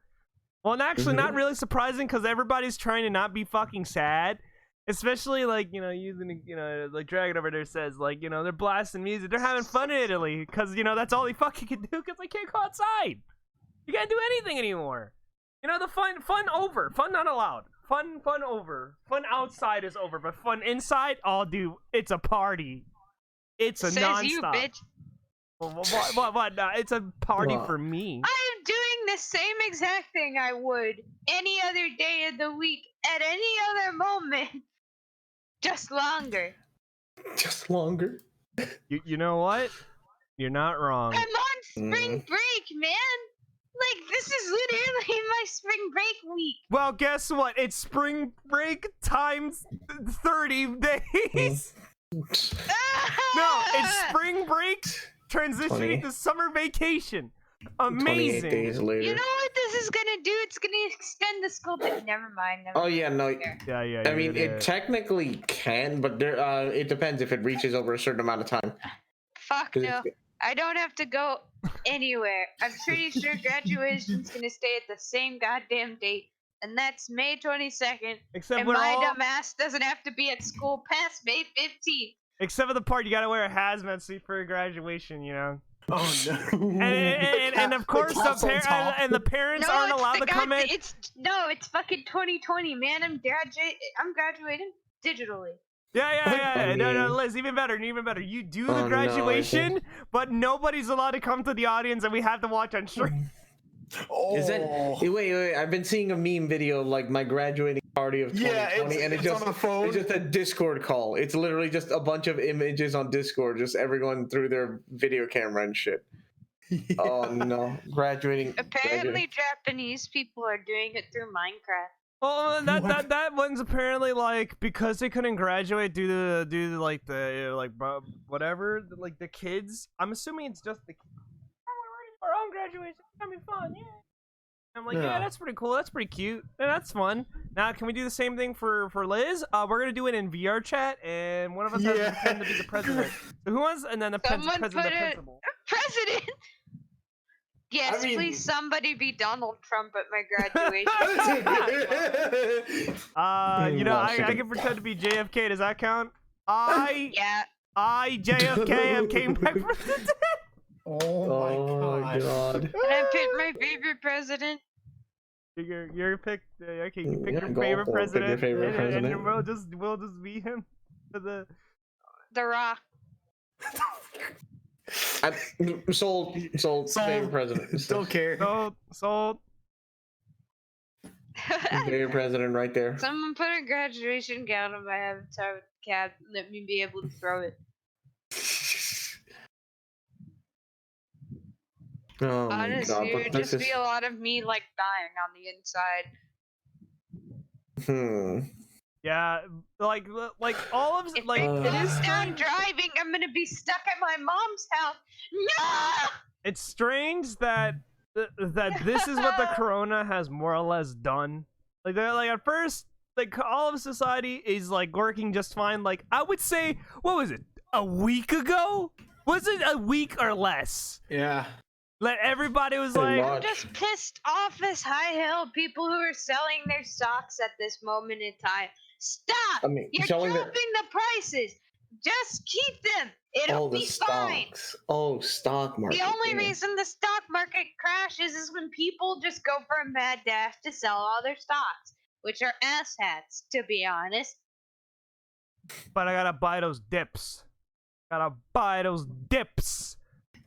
Well, and actually not really surprising because everybody's trying to not be fucking sad. Especially like, you know, using, you know, like Dragon over there says, like, you know, they're blasting music, they're having fun in Italy because, you know, that's all they fucking can do because they can't go outside. You can't do anything anymore. You know, the fun over, fun not allowed. Fun over. Fun outside is over, but fun inside, oh, dude, it's a party. It's a Says nonstop. you, bitch. What? No, it's a party What? for me. I am doing the same exact thing I would any other day of the week at any other moment. Just longer. Just longer. You know what? You're not wrong. I'm on spring Mm. break, man. Like, this is literally my spring break week. Well, guess what? It's spring break times 30 days. No, it's spring break transitioning 20. to summer vacation. 28 Amazing. days later. You know what this is gonna do? It's gonna extend the school day. Never mind. Oh yeah, no. Yeah. I mean, it technically can, but there. It depends if it reaches over a certain amount of time. Fuck 'Cause no. I don't have to go anywhere. I'm pretty sure graduation's gonna stay at the same goddamn date, and that's May 22nd. Except And when my all, dumb ass doesn't have to be at school past May 15th. except for the part you gotta wear a hazmat suit for graduation, you know. Oh no! And of course the parents No, aren't it's allowed the to come in. it's fucking 2020, man. I'm graduating digitally. Yeah. No, mean- Liz, even better. You do the Oh, no, I graduation, but nobody's allowed to come to the audience, and we have to watch on stream. Oh. Is that? Wait. I've been seeing a meme video of like my graduating party of 2020, yeah, and it's just on a phone. it's just a Discord call. It's literally just a bunch of images on Discord, just everyone through their video camera and shit. Oh no, graduating. Apparently, Japanese people are doing it through Minecraft. Well, What? that one's apparently like because they couldn't graduate due to like the whatever like the kids. I'm assuming it's just the kids. Oh, we're ready for our own graduation. It's gonna be fun, yeah. I'm like, yeah, Yeah. that's pretty cool. That's pretty cute, and that's fun. Now, can we do the same thing for Liz? We're gonna do it in VR chat, and one of us has to pretend to be the president. So who wants? And then the Someone president, the put it- principal. President! Yes, I mean- please somebody be Donald Trump at my graduation. You know, I Washington. can pretend to be JFK. Does that count? Yeah. JFK, am king my president. Oh my god! Can I pick my favorite president? Your pick. Okay, you pick Yeah, your go favorite for it. Pick your president, favorite and president. we'll just be him for the. The Rock. Sold. Favorite president. Don't care. Sold. Favorite president right there. Someone put a graduation gown on my avatar with a cap. Let me be able to throw it. Oh my Honestly, god, it but would this just be is. a lot of me like dying on the inside. Yeah, like all of If like they it is close down strange. driving, I'm gonna be stuck at my mom's house. No! It's strange that this is what the corona has more or less done. Like they're like at first, like all of society is like working just fine. Like I would say, what was it? A week ago? Was it a week or less? Yeah. Like everybody was Pretty like, much. I'm just pissed off as high hell people who are selling their stocks at this moment in time. Stop! I mean, You're showing dropping the the prices. Just keep them. It'll the be fine. stocks. Oh, stock market. The only yeah. reason the stock market crashes is when people just go for a mad dash to sell all their stocks, which are asshats, to be honest. but I gotta buy those dips. Gotta buy those dips.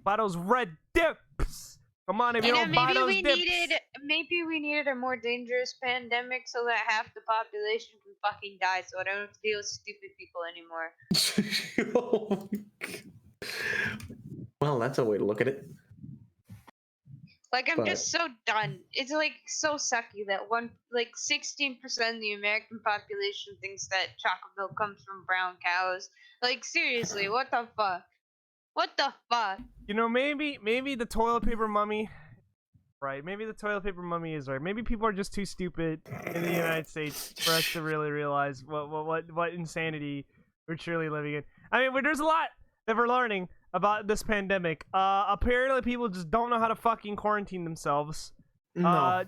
Buy those red dips. Come on, if you don't buy those dips. Maybe we needed a more dangerous pandemic so that half the population can fucking die, so I don't have to deal with stupid people anymore. Oh my God. Well, that's a way to look at it. Like, I'm just so done. It's like so sucky that 16% of the American population thinks that chocolate milk comes from brown cows. Like, seriously, what the fuck? What the fuck? You know, maybe the toilet paper mummy. Right, maybe the toilet paper mummy is right. Maybe people are just too stupid in the United States for us to really realize what insanity we're truly living in. I mean, there's a lot that we're learning about this pandemic. Apparently people just don't know how to fucking quarantine themselves. No.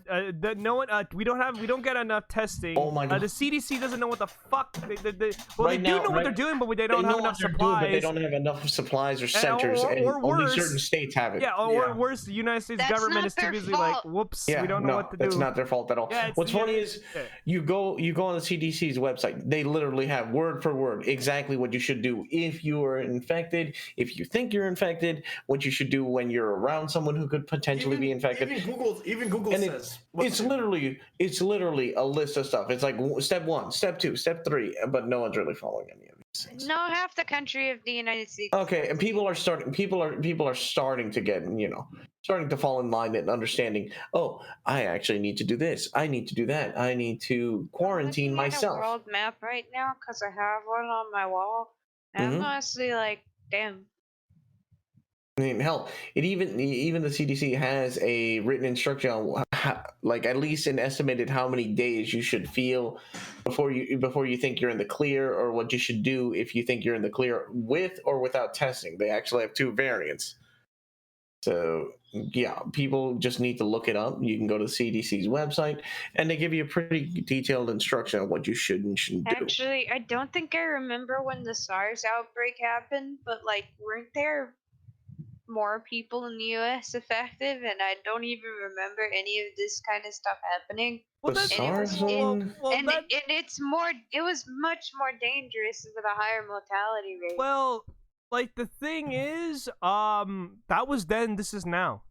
No one. We don't get enough testing. Oh my God. The CDC doesn't know what the fuck. They do Right now, know what they're doing, but they don't have enough supplies. But they don't have enough supplies or centers, and or only worse, certain states have it. Yeah, or worse, the United States That's government not is too their busy fault. like, whoops, Yeah, we don't know what to do. That's not their fault at all. Yeah, What's funny is you go on the CDC's website. They literally have word for word exactly what you should do if you are infected, if you think you're infected, what you should do when you're around someone who could potentially be infected. Even Google And says it's literally a list of stuff. It's like step 1, step 2, step 3, but no one's really following any of these things. No, half the country of the United States. Okay, and people are starting to get, starting to fall in line and understanding, oh, I actually need to do this, I need to do that, I need to quarantine I'm looking myself. at a world map right now because I have one on my wall, and I'm honestly like, damn. I mean, hell, even the CDC has a written instruction on like at least an estimated how many days you should feel before you think you're in the clear, or what you should do if you think you're in the clear with or without testing. They actually have 2 variants. So yeah, people just need to look it up. You can go to the CDC's website, and they give you a pretty detailed instruction on what you should and shouldn't do. Actually, I don't think I remember when the SARS outbreak happened, but like, weren't there more people in the US affected, and I don't even remember any of this kind of stuff happening. Well, The SARS one? It was much more dangerous with a higher mortality rate. Well, like the thing is, that was then, this is now.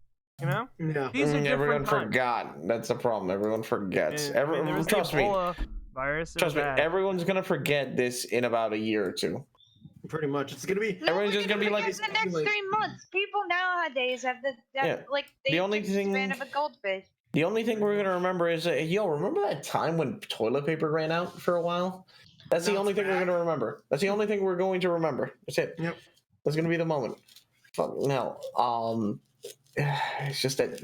You know? Yeah. These are Everyone different times. forgot. That's the problem. Everyone forgets. I mean, there was Trust the me. Ebola virus. Trust me. Everyone's gonna forget this in about a year or 2. Pretty much. It's gonna be. Everyone's just gonna be like, the next 3 months. People nowadays have the only thing- span of a goldfish. the only thing we're gonna remember is, remember that time when toilet paper ran out for a while? That's the only thing we're gonna remember. That's the only thing we're going to remember. That's it. Yep. That's gonna be the moment. Fuck no. It's just that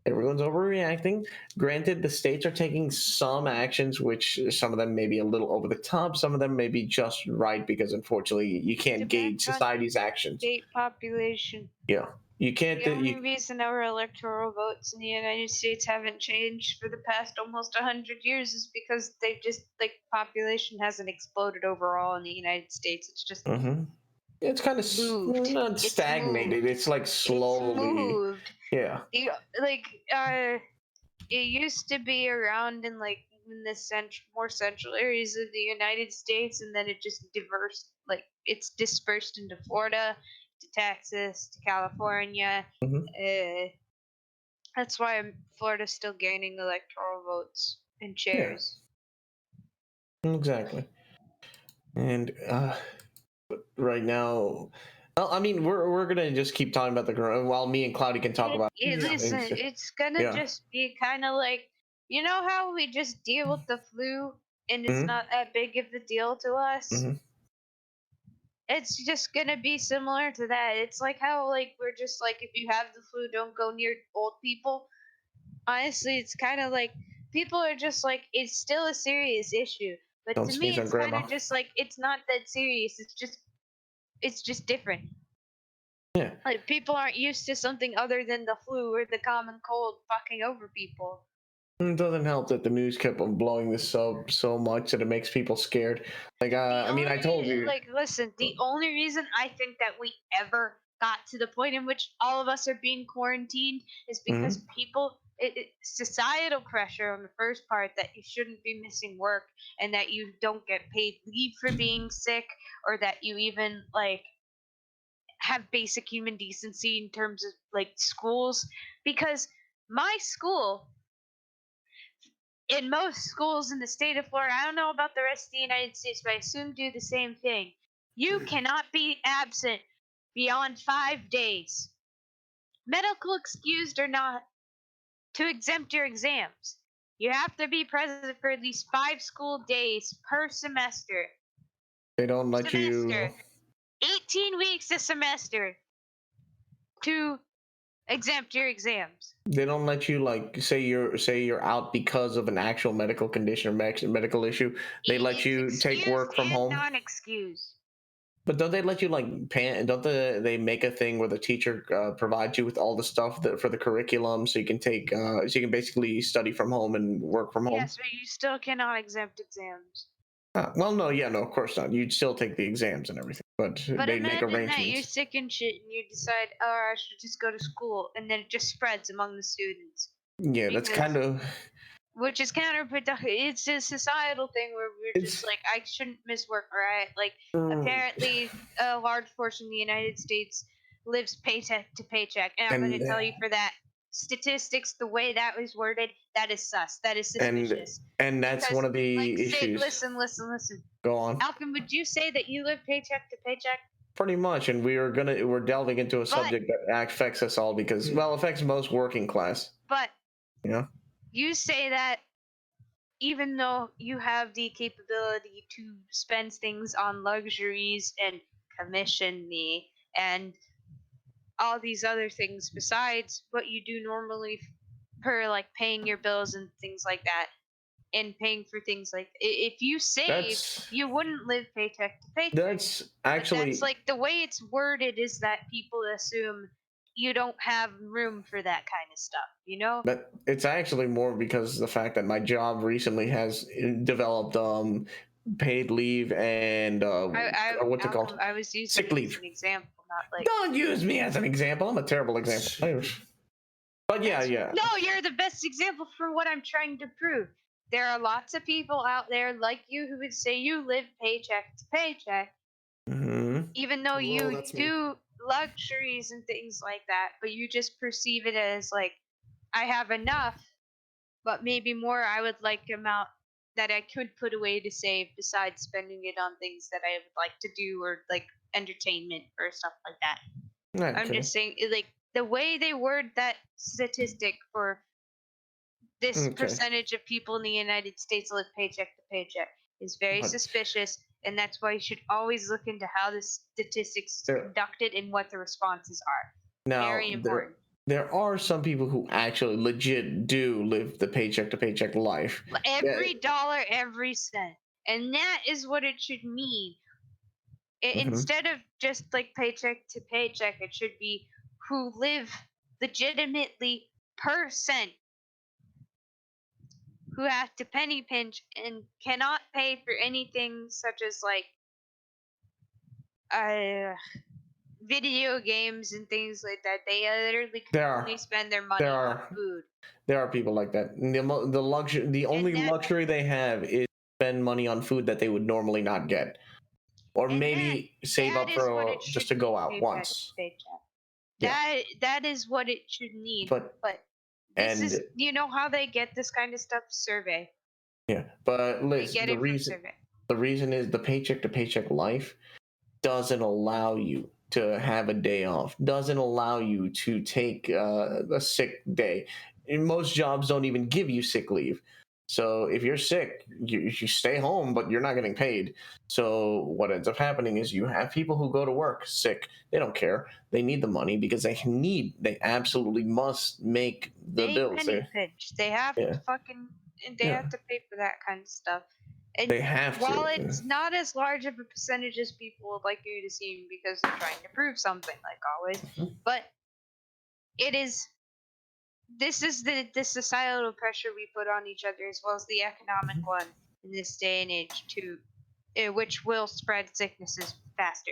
everyone's overreacting. Granted, the states are taking some actions, which some of them may be a little over the top. Some of them may be just right, because unfortunately you can't gauge society's actions. State population. Yeah, you can't. The only reason our electoral votes in the United States haven't changed for the past almost 100 years is because they just, population hasn't exploded overall in the United States. It's just It's kind of moved. not stagnated. It's like slowly. It's moved. Yeah. It used to be around in the more central areas of the United States, and then it just it's dispersed into Florida, to Texas, to California. That's why Florida's still gaining electoral votes and chairs. Yeah. Exactly. And right now, well, I mean, we're gonna just keep talking about the corona while me and Cloudy can talk about. Listen, it's gonna just be kind of like, you know how we just deal with the flu and it's not that big of a deal to us. It's just gonna be similar to that. It's like how we're just like, if you have the flu, don't go near old people. Honestly, it's kind of like people are just like, it's still a serious issue, but Don't to me, sneeze on it's kind grandma. of just like, it's not that serious. It's just different. Yeah. Like, people aren't used to something other than the flu or the common cold fucking over people. It doesn't help that the news kept on blowing this up so much that it makes people scared. I told you. Listen, the only reason I think that we ever got to the point in which all of us are being quarantined is because people societal pressure on the first part that you shouldn't be missing work and that you don't get paid leave for being sick, or that you even like have basic human decency in terms of like schools, because my school, in most schools in the state of Florida, I don't know about the rest of the United States, but I assume do the same thing. You cannot be absent beyond 5 days, medical excused or not, to exempt your exams. You have to be present for at least 5 school days per semester. They don't let you. 18 weeks a semester to exempt your exams. They don't let you like say you're out because of an actual medical condition or medical issue. They let It's you take excused work from and home. non-excused. But don't they let you like pay? Don't they make a thing where the teacher provides you with all the stuff that for the curriculum, so you can take so you can basically study from home and work from home? Yes, but you still cannot exempt exams. Well, no, yeah, no, of course not. You'd still take the exams and everything, but But they make imagine that you're arrangements. sick and shit and you decide, oh, I should just go to school, and then it just spreads among the students. Yeah, that's Because, kind of which is counterproductive. It's a societal thing where we're just it's. like, I shouldn't miss work, right? Like, mm, apparently, a large portion of the United States lives paycheck to paycheck. And I'm going to and tell you for that, statistics, the way that was worded, that is sus. That is suspicious. and that's Because, one of like, the say, issues. listen. Go on. Alvin, would you say that you live paycheck to paycheck? Pretty much, and we're delving into a But, subject that affects us all because well, affects most working class. but You know. you say that even though you have the capability to spend things on luxuries and commission me and all these other things besides what you do normally per like paying your bills and things like that, and paying for things like if you saved, That's you wouldn't live paycheck to paycheck. that's But that's actually like the way it's worded is that people assume you don't have room for that kind of stuff, you know? but it's actually more because of the fact that my job recently has developed paid leave and what's it called, I was using sick it as leave. an example, not like Don't use me as an example. I'm a terrible example. But yeah, yeah. No, you're the best example for what I'm trying to prove. There are lots of people out there like you who would say you live paycheck to paycheck, Hmm. even though Well, you that's me. do luxuries and things like that, but you just perceive it as like, I have enough, but maybe more I would like amount that I could put away to save besides spending it on things that I would like to do or like entertainment or stuff like that. I'm Okay. just saying, like the way they word that statistic for this Okay. percentage of people in the United States live paycheck to paycheck is very But suspicious, and that's why you should always look into how the statistics is there conducted and what the responses are. now Very important. there are some people who actually legit do live the paycheck to paycheck life. Yeah. Every dollar, every cent, and that is what it should mean. Hmm. Instead of just like paycheck to paycheck, it should be who live legitimately per cent, who have to penny pinch and cannot pay for anything such as like uh, video games and things like that. They literally can There only are spend their there money on are food. there are people like that. And the And only that luxury they have is spend money on food that they would normally not get, or and that maybe save that up is what for it just should to go mean, out paycheck to once. paycheck. Yeah, That is what it should need. but But this and is, you know how they get this kind of stuff? Survey. yeah, but They Liz, get it from survey. the reason is the paycheck to paycheck life doesn't allow you to have a day off, doesn't allow you to take a sick day. And most jobs don't even give you sick leave. So if you're sick, you stay home, but you're not getting paid. So what ends up happening is you have people who go to work sick. They don't care. They need the money because they absolutely must make the They bills. penny pinch. They have Yeah, to fucking, they yeah, have to pay for that kind of stuff. And they have while to. it's not as large of a percentage as people would like you to seem because they're trying to prove something, like always, but it is. This is the societal pressure we put on each other, as well as the economic one in this day and age, too, which will spread sicknesses faster.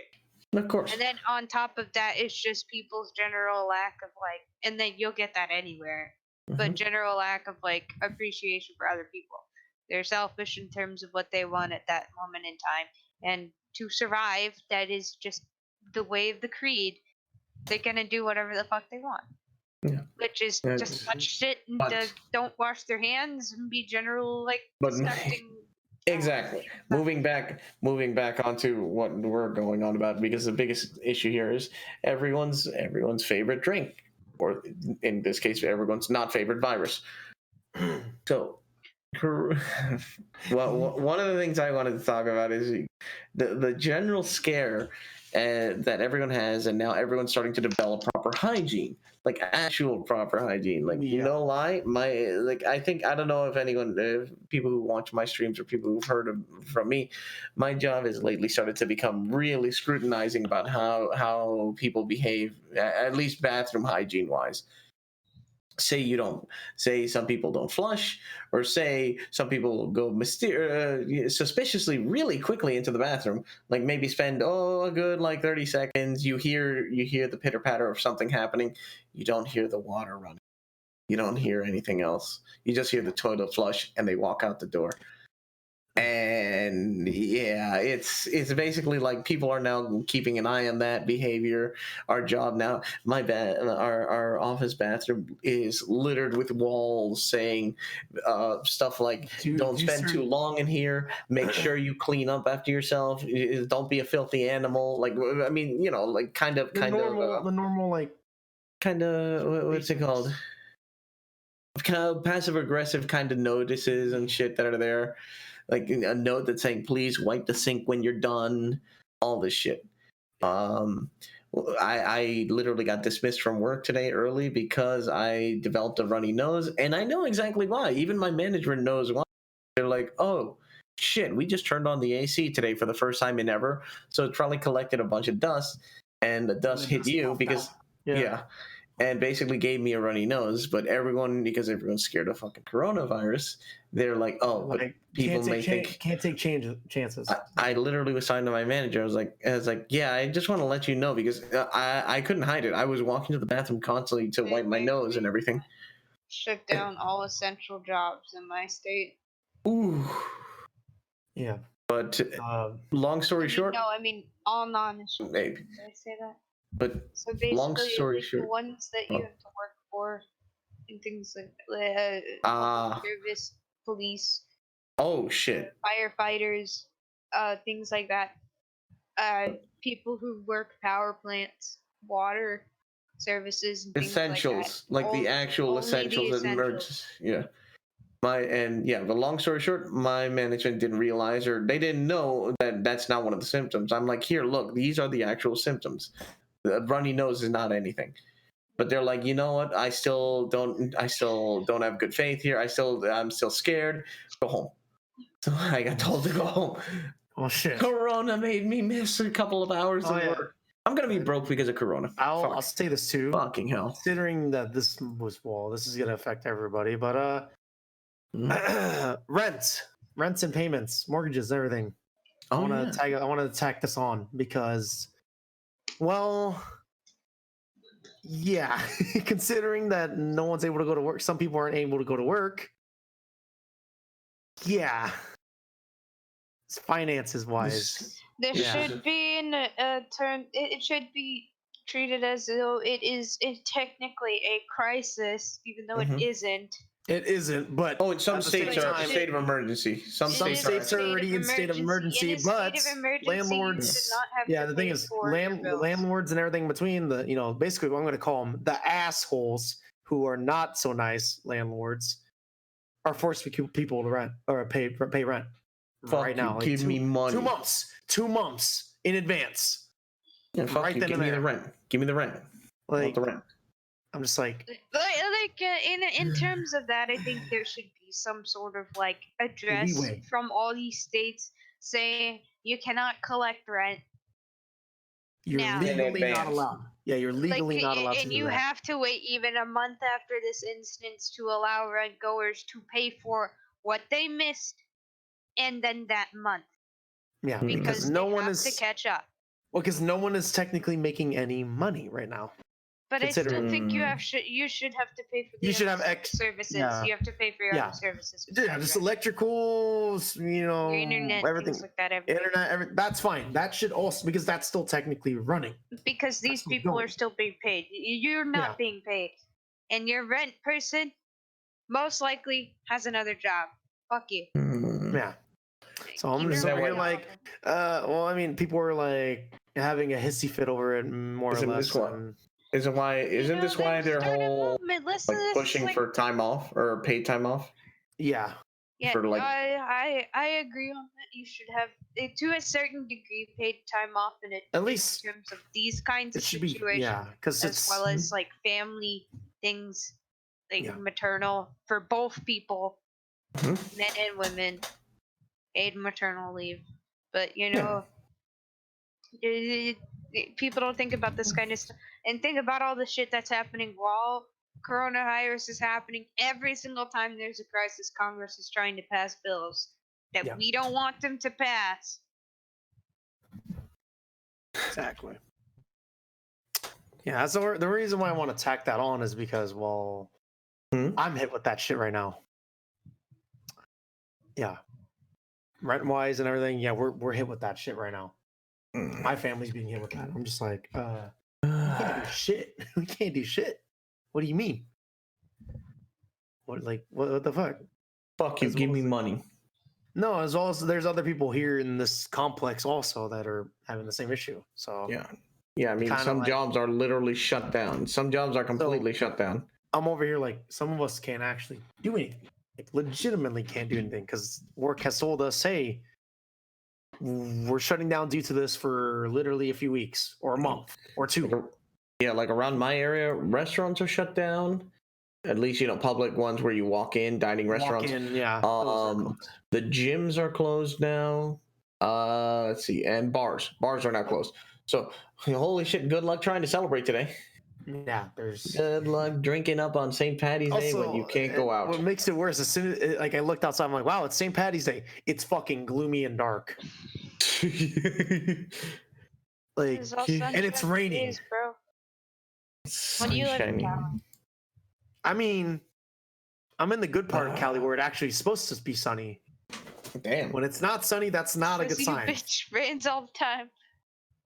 Of course. And then on top of that, it's just people's general lack of like, and then you'll get that anywhere. but general lack of like appreciation for other people. They're selfish in terms of what they want at that moment in time, and to survive, that is just the way of the creed. They're gonna do whatever the fuck they want, Yeah. which is Yeah, just touch shit and but- don't wash their hands and be general like But- disgusting. Exactly. Moving back onto what we're going on about, because the biggest issue here is everyone's favorite drink, or in this case, everyone's not favorite virus. So, well, one of the things I wanted to talk about is the general scare that everyone has, and now everyone's starting to develop proper hygiene, like actual proper hygiene. Like, no lie, I don't know if people who watch my streams or people who've heard from me, my job has lately started to become really scrutinizing about how people behave, at least bathroom hygiene wise. Say some people don't flush, or say some people go suspiciously really quickly into the bathroom, like maybe spend a good like 30 seconds. You hear the pitter patter of something happening. You don't hear the water running, you don't hear anything else, you just hear the toilet flush, and they walk out the door. And yeah, it's basically like people are now keeping an eye on that behavior. Our job now, our office bathroom is littered with walls saying stuff like, don't spend too long in here, make sure you clean up after yourself, don't be a filthy animal. Like, I mean, like kind of like what's it called, kind of passive aggressive kind of notices and shit that are there, like a note that's saying, please wipe the sink when you're done, all this shit. I literally got dismissed from work today early because I developed a runny nose, and I know exactly why. Even my management knows why. They're like, oh shit, we just turned on the AC today for the first time in ever, so it probably collected a bunch of dust, and the dust hit you because and basically gave me a runny nose. But because everyone's scared of fucking coronavirus, they're like, oh, but people may think can't take chances. I literally was talking to my manager. I was like, yeah, I just want to let you know, because I couldn't hide it. I was walking to the bathroom constantly to wipe my nose and everything. Shut down all essential jobs in my state. Ooh. Yeah. But long story short. No, I mean all non-essential. Maybe. Did I say that? But so basically, long story short, the ones that you have to work for, and things like service, police. Oh shit. Firefighters, things like that. People who work power plants, water services, and essentials, things like that. The actual essentials that emerge. Yeah. The long story short, my management didn't realize, or they didn't know, that that's not one of the symptoms. I'm like, here, look, these are the actual symptoms. The runny nose is not anything. But they're like, you know what? I still don't have good faith here. I'm still scared. Go home. So I got told to go home. Oh shit. Corona made me miss a couple of hours of work. I'm gonna be broke because of Corona. I'll say this too. Fucking hell. Considering that this is gonna affect everybody, but rents and payments, mortgages, everything. I want to tack this on because, well, yeah, considering that no one's able to go to work, some people aren't able to go to work. Yeah, finances wise, there should be a term. It should be treated as though it is technically a crisis, even though it isn't. It isn't, but in some states are in state of emergency. Some states are already in state of emergency, but landlords. The thing is, landlords and everything between basically what I'm going to call them, the assholes who are not so nice landlords, are forcing people to rent or pay rent right now. Give me money. 2 months in advance. Yeah, give me the rent. Give me the rent. I want the rent. I'm just like in terms of that, I think there should be some sort of address from all these states saying you cannot collect rent. You're legally not allowed. Yeah, you're legally not allowed to do that. And you have to wait even a month after this instance to allow rent goers to pay for what they missed, and then that month. Yeah, because no one is to catch up. Well, because no one is technically making any money right now. But I still think you should have to pay for the services. Yeah. You have to pay for your other services. Yeah, just electricals, your internet, everything. things like that. That's fine. That should also, because that's still technically running. Because these people are still being paid. You're not being paid. And your rent person most likely has another job. Fuck you. Yeah. So I'm just over here like, well, I mean, people are like having a hissy fit over it, more or less. Isn't this why they're whole pushing for time off or paid time off? Yeah. Yeah, I agree on that. You should have, to a certain degree, paid time off at least in terms of these kinds of situations, as well as like family things, like maternal for both people, men and women, paid maternal leave. But people don't think about this kind of stuff, and think about all the shit that's happening while coronavirus is happening. Every single time there's a crisis, Congress is trying to pass bills that we don't want them to pass. Exactly. Yeah, so the reason why I want to tack that on is because, well, I'm hit with that shit right now. Yeah. Rent-wise and everything, we're hit with that shit right now. My family's being hit with that. I'm just like, we can't do shit. We can't do shit. What do you mean? What the fuck? Fuck you, give me money. No, as well as there's other people here in this complex also that are having the same issue. So yeah. I mean, some jobs are literally shut down. Some jobs are completely shut down. I'm over here like some of us can't actually do anything. Like legitimately can't do anything because work has told us, hey, we're shutting down due to this for literally a few weeks or a month or two. Yeah, like around my area, restaurants are shut down. At least, public ones where you walk in, dining restaurants. The gyms are closed now. Let's see, and bars are now closed. So, holy shit, good luck trying to celebrate today. Yeah, there's good luck drinking up on St. Patty's Day when you can't go out. What makes it worse, as soon as I looked outside, I'm like, wow, it's St. Patty's Day. It's fucking gloomy and dark. Like, and it's raining. Days, bro. What do you live in Cali? I mean, I'm in the good part of Cali where it actually is supposed to be sunny. Damn. When it's not sunny, that's not a good sign. Bitch, rains all the time.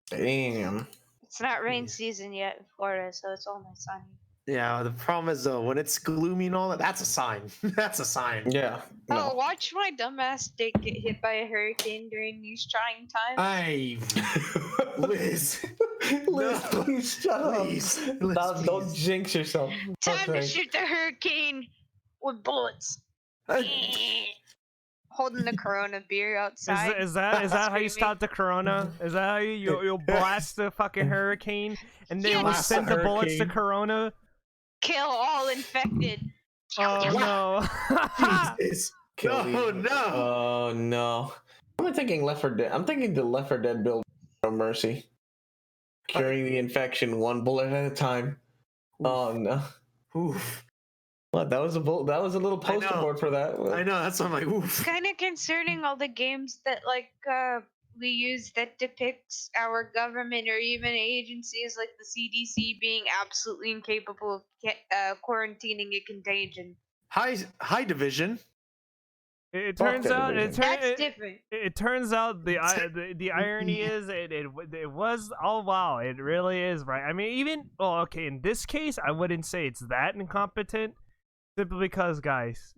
Damn. It's not rain season yet in Florida, so it's only sunny. Yeah, the problem is though, when it's gloomy and all that, that's a sign. That's a sign. Yeah. No. Oh, watch my dumbass dick get hit by a hurricane during these trying times. Liz, please shut up. Don't jinx yourself. Time to shoot the hurricane with bullets. Holding the Corona beer outside. Is that how you stop the Corona? Is that how you'll blast the fucking hurricane and then we'll send the bullets to Corona? Kill all infected. Oh no! Jesus! No! Oh no! I'm thinking Left 4 Dead. I'm thinking the Left 4 Dead build. No mercy. Curing the infection one bullet at a time. Oof. Oh no! Oof. What? That was a little poster board for that. I know. That's what I'm like. Oof. It's kind of concerning all the games that we use that depicts our government or even agencies like the CDC being absolutely incapable of quarantining a contagion. High Division. It turns out that's different. It turns out the irony is it was wow, it really is, right? I mean, in this case I wouldn't say it's that incompetent, simply because, guys,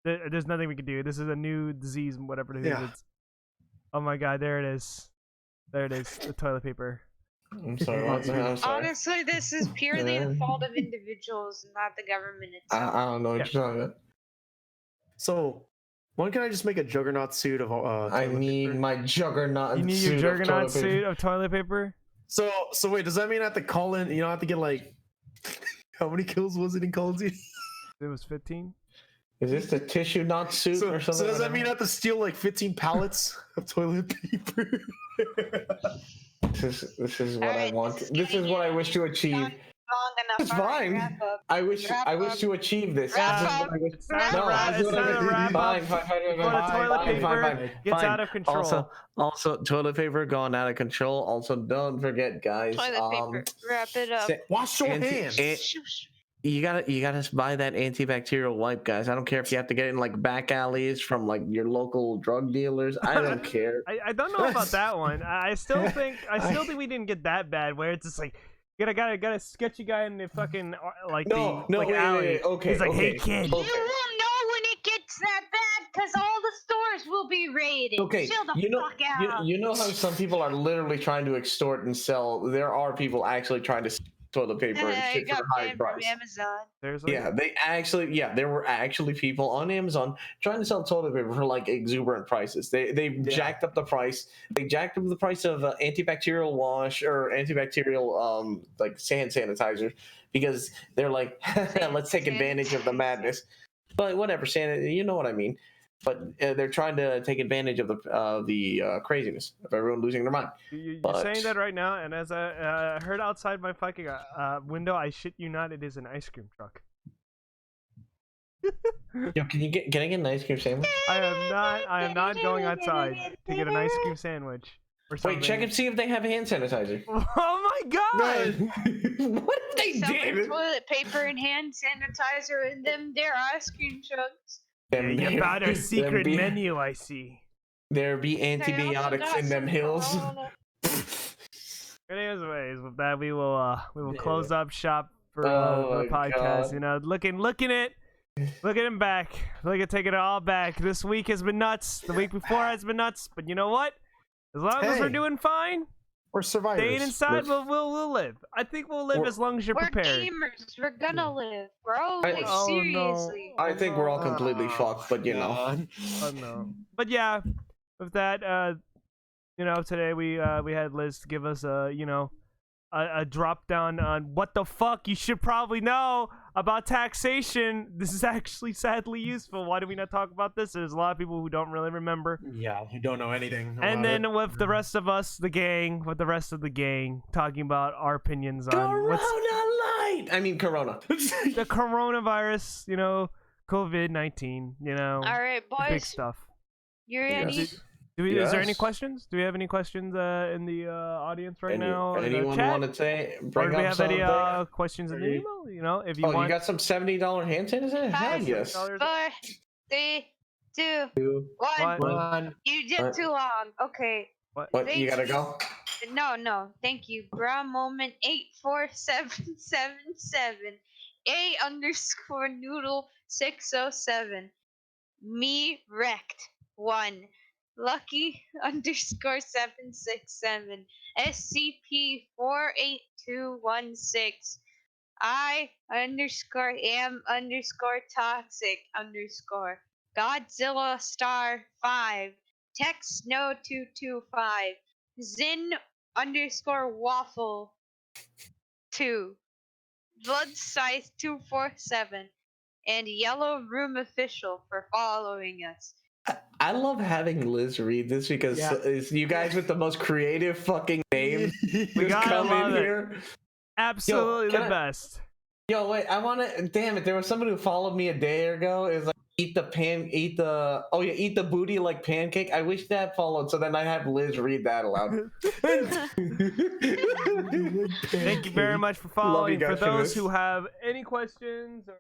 there's nothing we can do. This is a new disease, whatever it is. Yeah. Oh my god, there it is, the toilet paper. I'm sorry. Honestly, this is purely the fault of individuals, not the government itself. I don't know what you're talking about. So, when can I just make a juggernaut suit of I need paper? my juggernaut. You need your juggernaut suit of toilet paper. So wait, does that mean I have to call in? I have to get like, how many kills was it in Call of Duty? It was 15. Is this the tissue knot suit or something? So does that mean I have to steal like 15 pallets of toilet paper? This is what I want. This is what I wish to achieve. enough. It's fine. Wrap up. I wish to achieve this. It's time to wrap up. Before the toilet paper gets out of control. Also, toilet paper going out of control. Also, don't forget, guys. Toilet paper. Wrap it up. Wash your hands. You gotta buy that antibacterial wipe, guys. I don't care if you have to get it in like back alleys from like your local drug dealers. I don't care. I don't know about that one. I still think we didn't get that bad where it's just like got a sketchy guy in the fucking alley. Okay. He's like, hey kid. You will know when it gets that bad because all the stores will be raided. Okay, Chill the fuck out. You know how some people are literally trying to extort and sell. There are people actually trying to toilet paper and shit for a high price. Amazon. There were actually people on Amazon trying to sell toilet paper for like exuberant prices. They jacked up the price. They jacked up the price of antibacterial wash or antibacterial like hand sanitizer because they're like, let's take advantage of the madness. But whatever, you know what I mean. But they're trying to take advantage of the craziness of everyone losing their mind. You're saying that right now, and as I heard outside my fucking window, I shit you not, it is an ice cream truck. Yo, can I get an ice cream sandwich? I am not going outside to get an ice cream sandwich. Wait, check and see if they have hand sanitizer. Oh my god! What if they did? Toilet paper and hand sanitizer in them their ice cream trucks. You found our secret menu, I see. There be antibiotics in them hills. Anyways, with that we will close up shop for the podcast. God. You know, looking him back. Taking it all back. This week has been nuts. The week before has been nuts. But you know what? As long as we're doing fine, we're survivors. Staying inside, we'll live. I think we'll live as long as you're prepared. We're gamers. We're gonna live, bro. Seriously. No. I think we're all completely fucked, but you know. Oh no. But yeah, with that, you know, today we had Liz give us a drop down on what the fuck you should probably know about taxation. This is actually sadly useful. Why do we not talk about this? There's a lot of people who don't really remember. Yeah, who don't know anything. And then with the rest of us, the gang, talking about our opinions on Corona. The coronavirus, you know, COVID-19, you know. All right, boys. Big stuff. You ready? Is there any questions? Do we have any questions in the audience right now? Anyone want to say? Or do we have any questions in the email? You know, if you want. You got some $70 hand sanitizer? Hell yes. 4, 3, 2, 1. You did too long. Okay. What? You gotta go? No. Thank you. Bra moment 84777. A_noodle 607. Me wrecked 1. Lucky _767. SCP 48216. I _am _toxic _ Godzilla star 5. Text no 225. Zin _waffle 2. Blood size 247. And Yellow Room Official for following us. I love having Liz read this because it's you guys with the most creative fucking name just come in here. Absolutely the best. Yo, wait, I want to. Damn it! There was someone who followed me a day ago. Is like eat the booty like pancake. I wish that followed, so then I have Liz read that aloud. Thank you very much for following. For those who have any questions or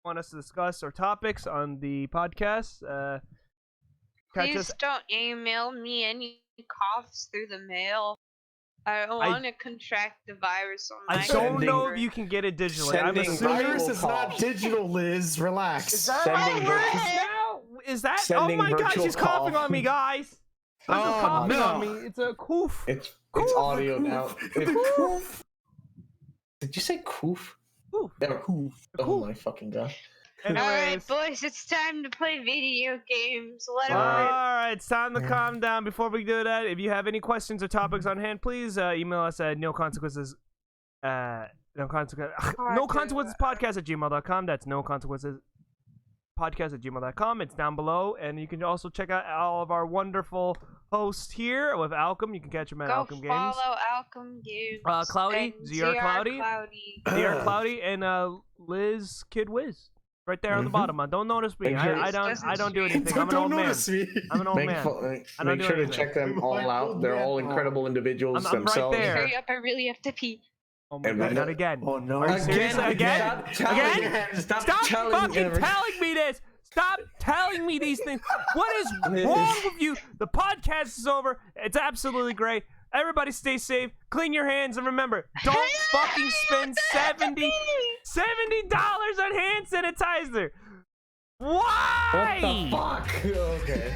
want us to discuss or topics on the podcast, please don't email me any coughs through the mail. I don't want to contract the virus on my computer. I don't know if you can get it digitally. I'm assuming virus is not digital, Liz. Relax. Is that oh my god, she's coughing on me, guys. Coughing on me. It's a coof. It's audio now. It's coof. Did you say coof? Coof. Oh my fucking god. Alright, boys, it's time to play video games. Alright, it's time to calm down. Before we do that, if you have any questions or topics on hand, please email us at noconsequencespodcast@gmail.com. That's noconsequencespodcast@gmail.com. It's down below, and you can also check out all of our wonderful host here with Alchem. You can catch him at Go Alchem Games. follow Alchem Games. Cloudy, and ZR Cloudy, ZR Cloudy, and Liz Kid Wiz. Right there on the bottom. Don't notice me. I don't do anything. I'm an old man. I'm an old man. Make sure to check them all out. They're all incredible individuals I'm themselves. right there. Hurry up! I really have to pee. Oh my God, not again. Oh no! Again? Stop fucking telling me this. Stop telling me these things. What is wrong with you? The podcast is over. It's absolutely great. Everybody stay safe. Clean your hands. And remember, don't fucking spend $70 on hand sanitizer. Why? What the fuck? Okay.